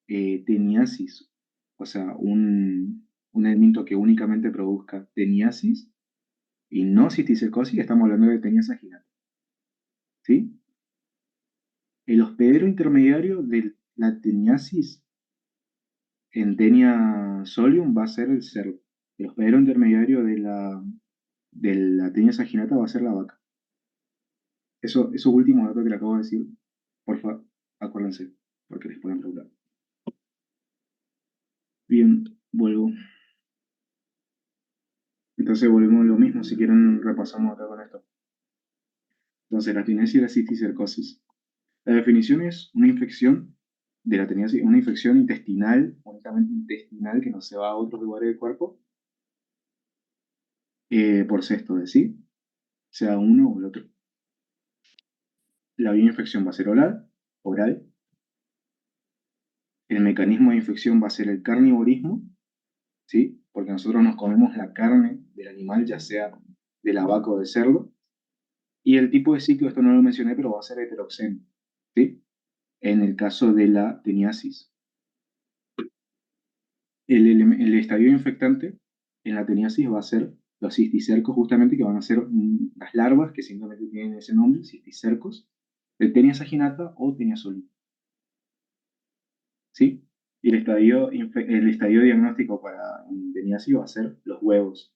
de teniasis, o sea, un elemento que únicamente produzca teniasis y no cisticercosis, estamos hablando de tenia saginata. ¿Sí? El hospedero intermediario de la teniasis en Taenia solium va a ser el cerdo. El hospedero intermediario de la tenia saginata va a ser la vaca. Eso último dato que le acabo de decir, porfa, acuérdense, porque les pueden preguntar. Bien, vuelvo. Entonces volvemos a lo mismo, si quieren repasamos acá con esto. Entonces, la teniasis y la cisticercosis. La definición es una infección de la teniasis, una infección intestinal, únicamente intestinal, que no se va a otros lugares del cuerpo, por cesto de sí, sea uno o el otro. La vía de infección va a ser oral. El mecanismo de infección va a ser el carnivorismo, ¿sí? Porque nosotros nos comemos la carne del animal, ya sea de la vaca o del cerdo. Y el tipo de ciclo, esto no lo mencioné, pero va a ser heteroxeno, ¿sí? En el caso de la teniasis. El estadio infectante en la teniasis va a ser los cisticercos, justamente, que van a ser las larvas que simplemente tienen ese nombre, cisticercos, de Taenia saginata o Taenia solium. ¿Sí? Y el estadio diagnóstico para teniasis va a ser los huevos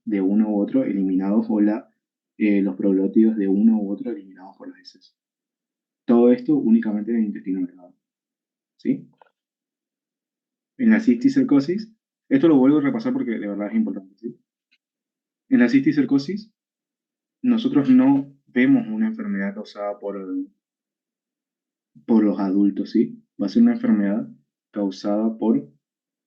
de uno u otro eliminados o los proglótidos de uno u otro eliminados por las heces. Todo esto únicamente en el intestino delgado. ¿Sí? En la cisticercosis, esto lo vuelvo a repasar porque de verdad es importante. ¿Sí? En la cisticercosis, nosotros no vemos una enfermedad causada por los adultos, ¿sí? Va a ser una enfermedad causada por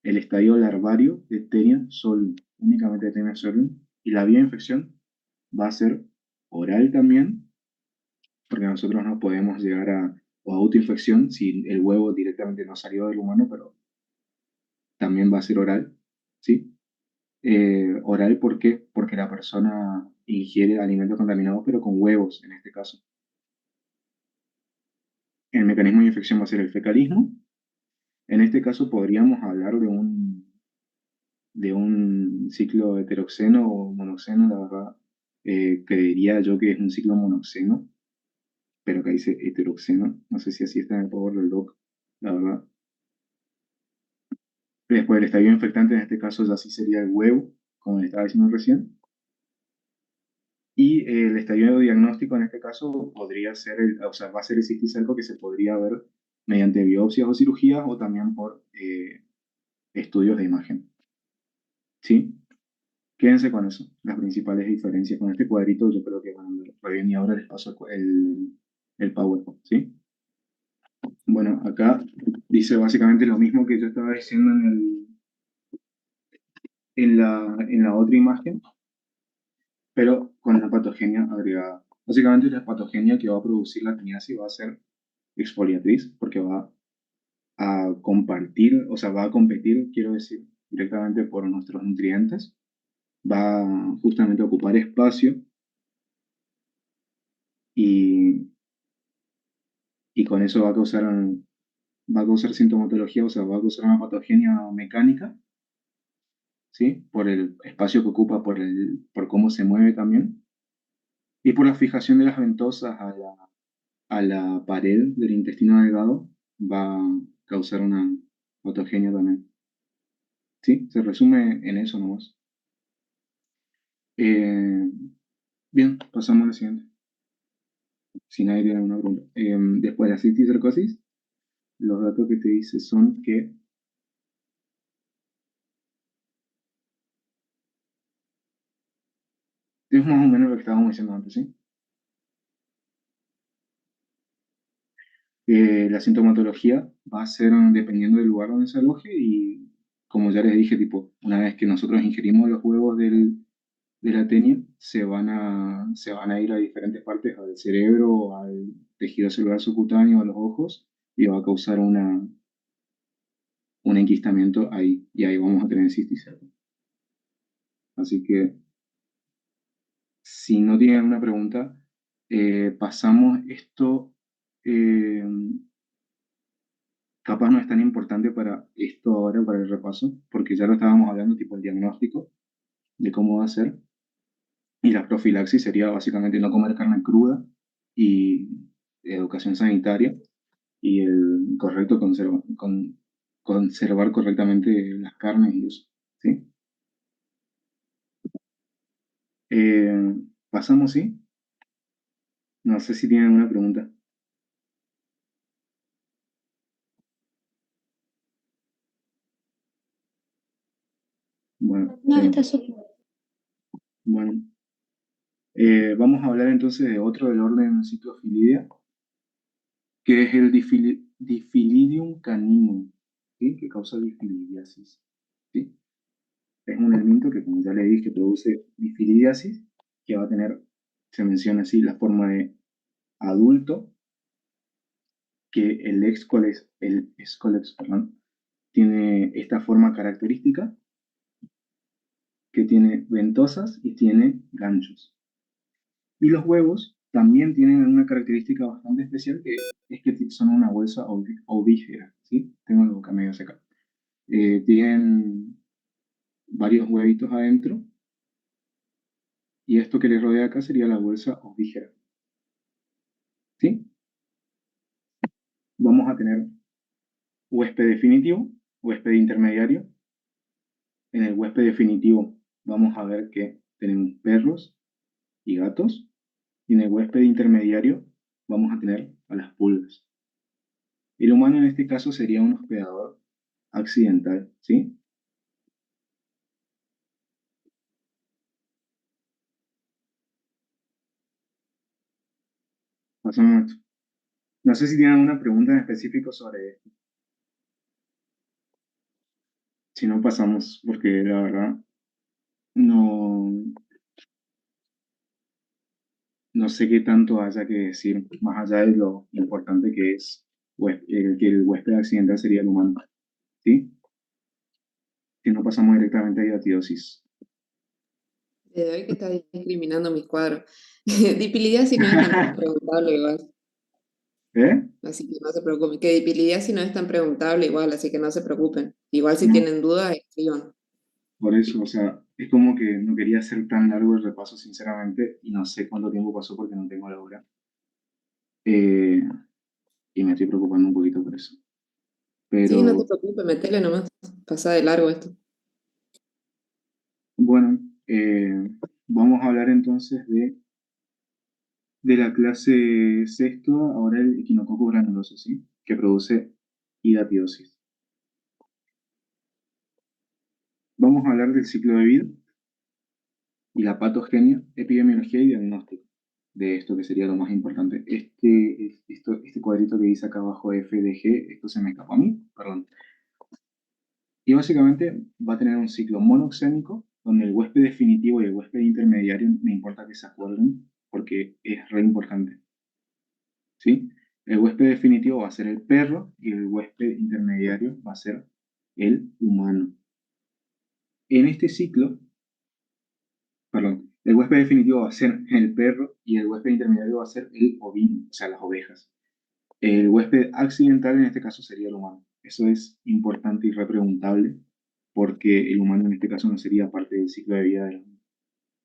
el estadio larvario de Taenia solium, únicamente de Taenia solium, y la vía de infección va a ser oral también, porque nosotros no podemos llegar a autoinfección si el huevo directamente no salió del humano, pero también va a ser oral, ¿sí? Oral, ¿por qué? Porque la persona ingiere alimentos contaminados, pero con huevos en este caso. El mecanismo de infección va a ser el fecalismo. En este caso podríamos hablar de un ciclo heteroxeno o monoxeno, la verdad. Creería yo que es un ciclo monoxeno, pero acá dice heteroxeno. No sé si así está en el Power del doc, la verdad. Después el estadio infectante, en este caso ya sí sería el huevo, como le estaba diciendo recién. Y el estadio diagnóstico en este caso podría ser, o sea, va a ser el cisticerco que se podría ver mediante biopsias o cirugías o también por estudios de imagen. ¿Sí? Quédense con eso, las principales diferencias. Con este cuadrito yo creo que van a ver re bien y ahora les paso el PowerPoint, ¿sí? Bueno, acá dice básicamente lo mismo que yo estaba diciendo en la otra imagen, pero con la patogenia agregada. Básicamente la patogenia que va a producir la teniasis va a ser exfoliatriz, porque va a compartir, o sea, va a competir, quiero decir, directamente por nuestros nutrientes, va justamente a ocupar espacio y, y con eso va a causar sintomatología, o sea, va a causar una patogenia mecánica ¿sí? Por el espacio que ocupa, por cómo se mueve también, y por la fijación de las ventosas a la pared del intestino delgado, va a causar una patogenia también. ¿Sí? Se resume en eso nomás. Bien, pasamos a la siguiente. Si nadie tiene alguna pregunta. Después de la cisticercosis, los datos que te dice son que es más o menos lo que estábamos diciendo antes, ¿sí? La sintomatología va a ser dependiendo del lugar donde se aloje y, como ya les dije, tipo, una vez que nosotros ingerimos los huevos de la tenia, se van a ir a diferentes partes, al cerebro, al tejido celular subcutáneo, a los ojos, y va a causar un enquistamiento ahí, y ahí vamos a tener cisticerco. Así que, si no tienen una pregunta, pasamos esto. Capaz no es tan importante para esto ahora, para el repaso, porque ya lo estábamos hablando, tipo el diagnóstico de cómo va a ser. Y la profilaxis sería básicamente no comer carne cruda y educación sanitaria y el correcto conservar correctamente las carnes y eso, ¿sí? Pasamos, ¿sí? No sé si tienen una pregunta. Bueno, No, sí. está súper. Bueno. Vamos a hablar entonces de otro del orden Cyclophilidae, que es el Difilidium caninum, ¿sí? Que causa difilidiasis, ¿sí? Es un elemento que, como ya le dije, produce difilidiasis, que va a tener, se menciona así, la forma de adulto, que el Escolex, perdón, tiene esta forma característica, que tiene ventosas y tiene ganchos. Y los huevos también tienen una característica bastante especial, que es que son una bolsa ovígera, ¿sí? Tengo la boca medio seca. Tienen varios huevitos adentro, y esto que les rodea acá sería la bolsa ovígera, ¿sí? Vamos a tener huésped definitivo, huésped intermediario. En el huésped definitivo vamos a ver que tenemos perros y gatos, y en el huésped intermediario vamos a tener a las pulgas. El humano en este caso sería un hospedador accidental, ¿sí? Pasamos. No sé si tienen alguna pregunta en específico sobre esto. Si no, pasamos, porque la verdad no, no sé qué tanto haya que decir, más allá de lo importante que es que el huésped accidental sería el humano, ¿sí? Si no, pasamos directamente a hidatidosis. De hoy que está discriminando mis cuadros. Dipilidiasis no es tan preguntable igual, ¿Eh? así que no se preocupen. Que dipilidiasis no es tan preguntable igual, así que no se preocupen. Igual si No, tienen dudas, escriban. por eso, o sea, es como que no quería hacer tan largo el repaso, sinceramente, y no sé cuánto tiempo pasó porque no tengo la hora. Y me estoy preocupando un poquito por eso. Sí, no te Pero preocupes, metele nomás. Pasa de largo esto. bueno, vamos a hablar entonces de la clase sexta, ahora el equinococo granuloso, ¿sí? Que produce hidatidosis. Vamos a hablar del ciclo de vida y la patogenia, epidemiología y diagnóstico de esto, que sería lo más importante. Este cuadrito que dice acá abajo FDG, esto se me escapó a mí, perdón. Y básicamente va a tener un ciclo monoxémico, donde el huésped definitivo y el huésped intermediario me importa que se acuerden, porque es re importante, ¿sí? El huésped definitivo va a ser el perro y el huésped intermediario va a ser el humano. En este ciclo, perdón, el huésped definitivo va a ser el perro y el huésped intermediario va a ser el ovino, o sea, las ovejas. El huésped accidental en este caso sería el humano. Eso es importante y repreguntable, porque el humano en este caso no sería parte del ciclo de vida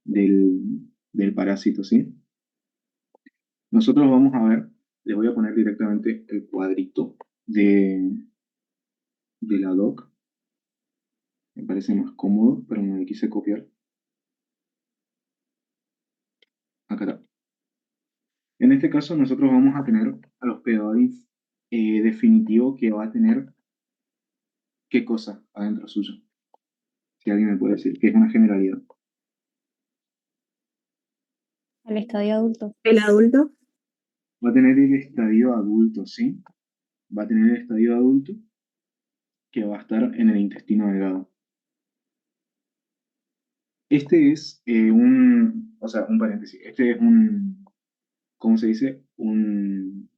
del parásito, ¿sí? Nosotros vamos a ver, les voy a poner directamente el cuadrito de la doc. Me parece más cómodo, pero me lo quise copiar. Acá está. En este caso nosotros vamos a tener al hospedador definitivo que va a tener qué cosa adentro suyo. Si alguien me puede decir, que es una generalidad. Al estadio adulto. El adulto. Va a tener el estadio adulto, ¿sí? Va a tener el estadio adulto que va a estar en el intestino delgado. Este es o sea, un paréntesis, este es ¿cómo se dice? Un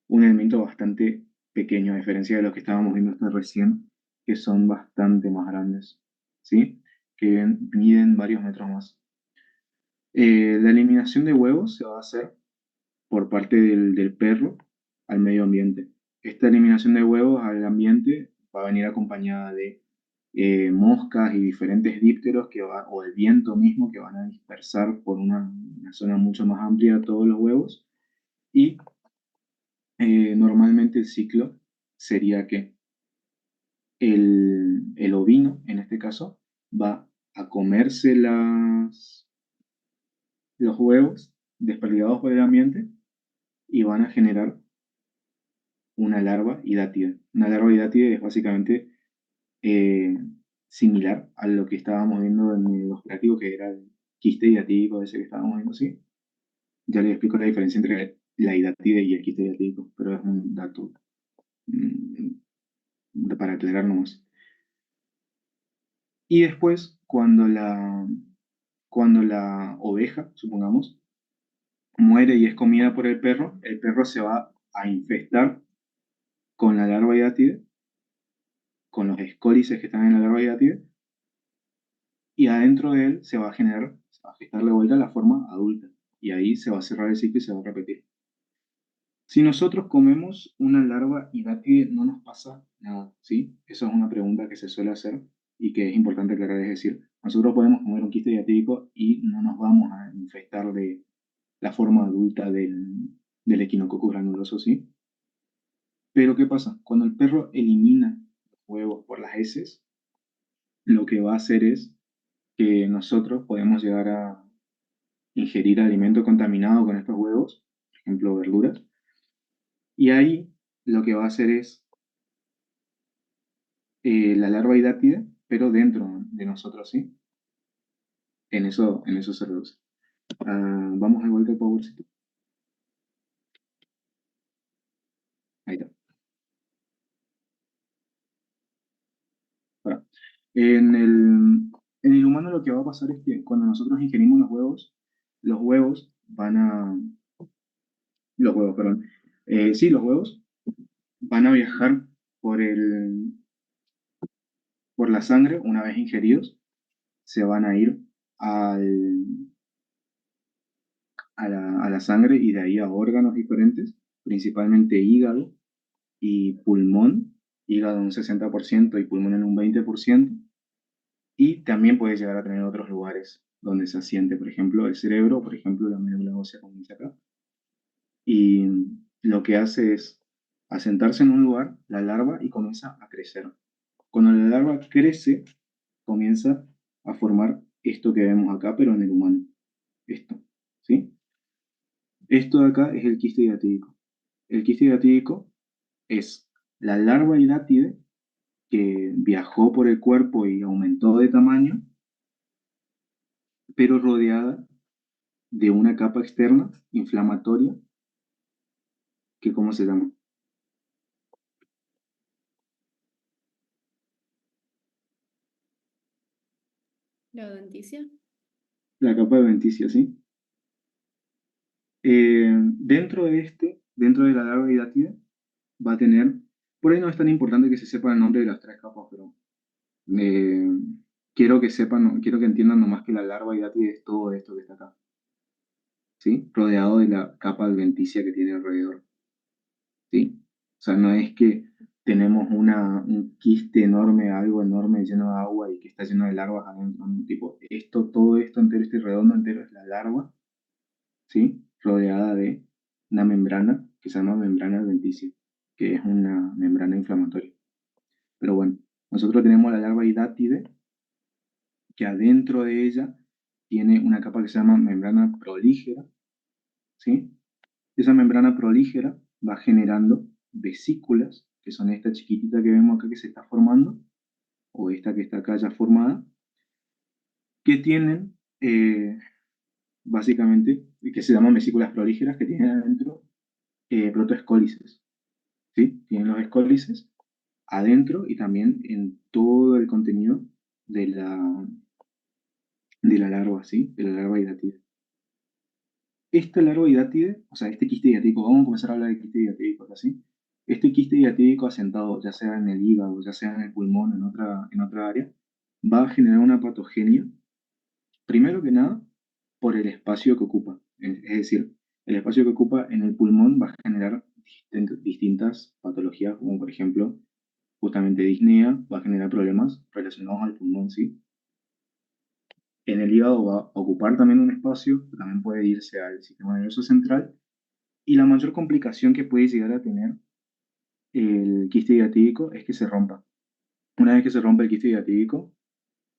elemento bastante pequeño, a diferencia de lo que estábamos viendo hasta recién, que son bastante más grandes, ¿sí? Que miden varios metros más. La eliminación de huevos se va a hacer por parte del perro al medio ambiente. Esta eliminación de huevos al ambiente va a venir acompañada de moscas y diferentes dípteros o el viento mismo que van a dispersar por una zona mucho más amplia todos los huevos. Y normalmente el ciclo sería que el ovino, en este caso, va a comerse los huevos desperdigados por el ambiente y van a generar una larva hidátida. Una larva hidátida es básicamente eh, similar a lo que estábamos viendo en los prácticos, que era el quiste hidatídico ese que estábamos viendo, ¿sí? Ya les explico la diferencia entre la hidátide y el quiste hidatídico, pero es un dato para aclarar nomás. Y después, cuando la oveja, supongamos, muere y es comida por el perro se va a infestar con la larva hidátide, con los escólices que están en la larva hidátide, y adentro de él se va a gestar de vuelta la forma adulta, y ahí se va a cerrar el ciclo y se va a repetir. Si nosotros comemos una larva hidátide, no nos pasa nada, ¿sí? Esa es una pregunta que se suele hacer y que es importante aclarar, es decir, nosotros podemos comer un quiste hidatídico y no nos vamos a infectar de la forma adulta del Echinococcus granuloso, ¿sí? Pero ¿qué pasa? Cuando el perro elimina los huevos por las heces, lo que va a hacer es que nosotros podemos llegar a ingerir alimento contaminado con estos huevos, por ejemplo, verduras, y ahí lo que va a hacer es la larva hidátida, pero dentro de nosotros, ¿sí? En eso se reduce. Vamos de vuelta al PowerPoint. Ahí está. Bueno, en el humano lo que va a pasar es que cuando nosotros ingerimos los huevos van a... Los huevos, perdón. Sí, los huevos van a viajar por la sangre una vez ingeridos, se van a ir a la sangre y de ahí a órganos diferentes, principalmente hígado y pulmón, hígado en un 60% y pulmón en un 20%, y también puede llegar a tener otros lugares donde se asiente, por ejemplo, el cerebro, por ejemplo, la médula ósea, como dice acá, y lo que hace es asentarse en un lugar, la larva, y comienza a crecer. Cuando la larva crece, comienza a formar esto que vemos acá, pero en el humano. Esto, ¿sí? Esto de acá es el quiste hidatídico. El quiste hidatídico es la larva hidátide que viajó por el cuerpo y aumentó de tamaño, pero rodeada de una capa externa inflamatoria, que ¿cómo se llama? ¿La adventicia? La capa adventicia, ¿sí? Dentro de la larva hidátide, va a tener, por ahí no es tan importante que se sepa el nombre de las tres capas, pero eh, quiero que sepan, quiero que entiendan nomás que la larva hidátide es todo esto que está acá, ¿sí? Rodeado de la capa adventicia que tiene alrededor, ¿sí? O sea, no es que tenemos un quiste enorme, algo enorme lleno de agua y que está lleno de larvas adentro, ¿no? Tipo, todo esto entero, este redondo entero es la larva, ¿sí? Rodeada de una membrana que se llama membrana adventicia, que es una membrana inflamatoria. Pero bueno, nosotros tenemos la larva hidátide, que adentro de ella tiene una capa que se llama membrana prolígera, ¿sí? Esa membrana prolígera va generando vesículas, que son esta chiquitita que vemos acá que se está formando, o esta que está acá ya formada, que tienen básicamente, que se llaman vesículas prolígeras, que tienen adentro protoescólices, ¿sí? Tienen los escólices adentro y también en todo el contenido de la larva, ¿sí? De la larva hidátide. Esta larva hidátide, o sea, este quiste hidatídico, vamos a comenzar a hablar de quiste hidatídico, ¿sí? Este quiste hidatídico asentado, ya sea en el hígado, ya sea en el pulmón, en otra área, va a generar una patogenia, primero que nada, por el espacio que ocupa. Es decir, el espacio que ocupa en el pulmón va a generar distintas patologías, como por ejemplo, justamente disnea, va a generar problemas relacionados al pulmón, ¿sí? En el hígado va a ocupar también un espacio, pero también puede irse al sistema nervioso central. Y la mayor complicación que puede llegar a tener el quiste hidatídico es que se rompa. Una vez que se rompe el quiste hidatídico,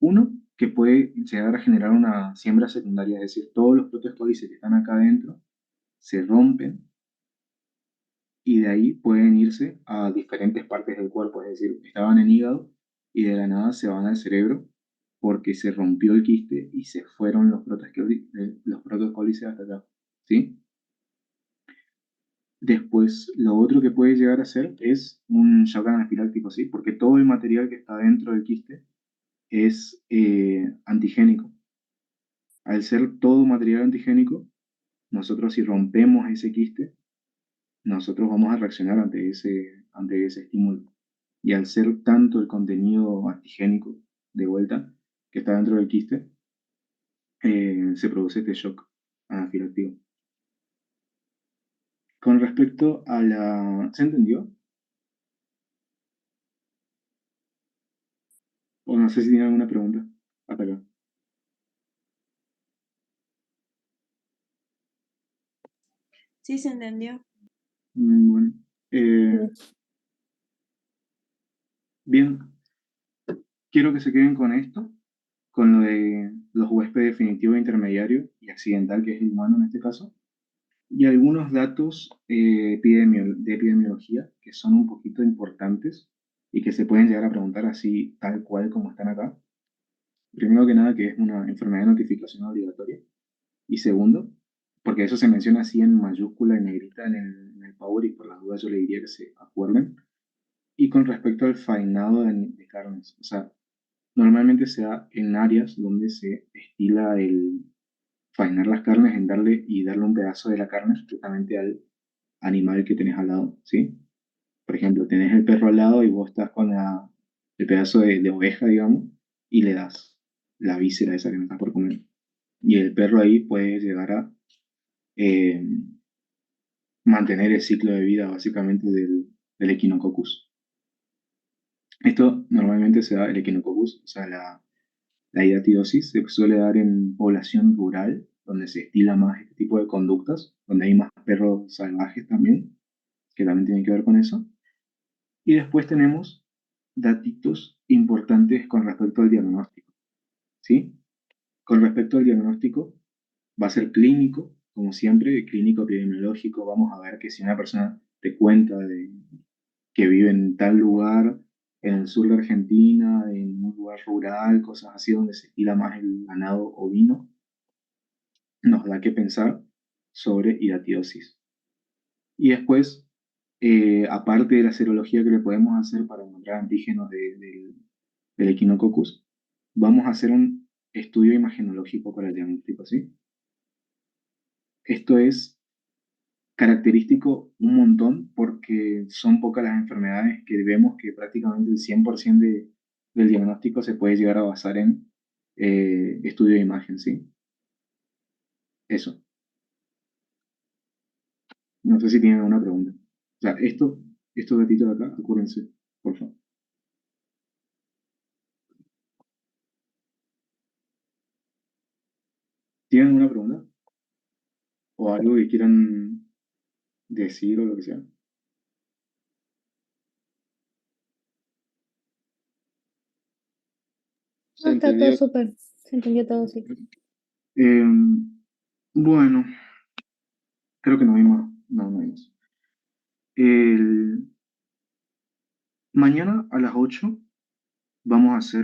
uno, que puede llegar a generar una siembra secundaria, es decir, todos los protoescólices que están acá adentro se rompen y de ahí pueden irse a diferentes partes del cuerpo, es decir, estaban en hígado y de la nada se van al cerebro porque se rompió el quiste y se fueron los protoescólices hasta acá, ¿sí? Después, lo otro que puede llegar a ser es un shock anafiláctico, ¿sí? Porque todo el material que está dentro del quiste es antigénico. Al ser todo material antigénico, nosotros si rompemos ese quiste, nosotros vamos a reaccionar ante ese estímulo. Y al ser tanto el contenido antigénico de vuelta que está dentro del quiste, se produce este shock anafiláctico. Con respecto a la... ¿Se entendió? O no sé si tiene alguna pregunta. Hasta acá. Sí, se entendió. Bueno. Bien. Quiero que se queden con esto, con lo de los huéspedes definitivo, intermediario y accidental, que es el humano en este caso, y algunos datos de epidemiología que son un poquito importantes y que se pueden llegar a preguntar así, tal cual como están acá. Primero que nada, que es una enfermedad de notificación obligatoria. Y segundo, porque eso se menciona así en mayúscula, en negrita en el Power, y por las dudas yo le diría que se acuerden. Y con respecto al faenado de carnes, o sea, normalmente se da en áreas donde se estila el faenar las carnes, en darle un pedazo de la carne justamente al animal que tenés al lado, ¿sí? Por ejemplo, tenés el perro al lado y vos estás con el pedazo de oveja, digamos, y le das la víscera esa que me estás por comer. Y el perro ahí puede llegar a eh, mantener el ciclo de vida básicamente del Echinococcus. Esto normalmente se da el Echinococcus, o sea, la hidatidosis se suele dar en población rural, donde se estila más este tipo de conductas, donde hay más perros salvajes también, que también tienen que ver con eso. Y después tenemos datitos importantes con respecto al diagnóstico, ¿sí? Con respecto al diagnóstico, va a ser clínico, como siempre, clínico epidemiológico. Vamos a ver que si una persona te cuenta que vive en tal lugar, en el sur de Argentina, en un lugar rural, cosas así donde se estila más el ganado ovino, nos da que pensar sobre hidatidosis. Y después, aparte de la serología que le podemos hacer para encontrar antígenos del Echinococcus, vamos a hacer un estudio imagenológico para el diagnóstico, ¿sí? Esto es característico un montón porque son pocas las enfermedades que vemos que prácticamente el 100% del diagnóstico se puede llegar a basar en estudio de imagen, ¿sí? Eso. No sé si tienen alguna pregunta. O sea, esto Estos gatitos de acá, acuérdense, por favor. ¿Tienen alguna pregunta? ¿O algo que quieran decir o lo que sea? Se No, está todo entendió. súper. Se entendió todo, sí. Bueno, creo que no hay más. No, no hay más. Mañana a las 8 vamos a hacer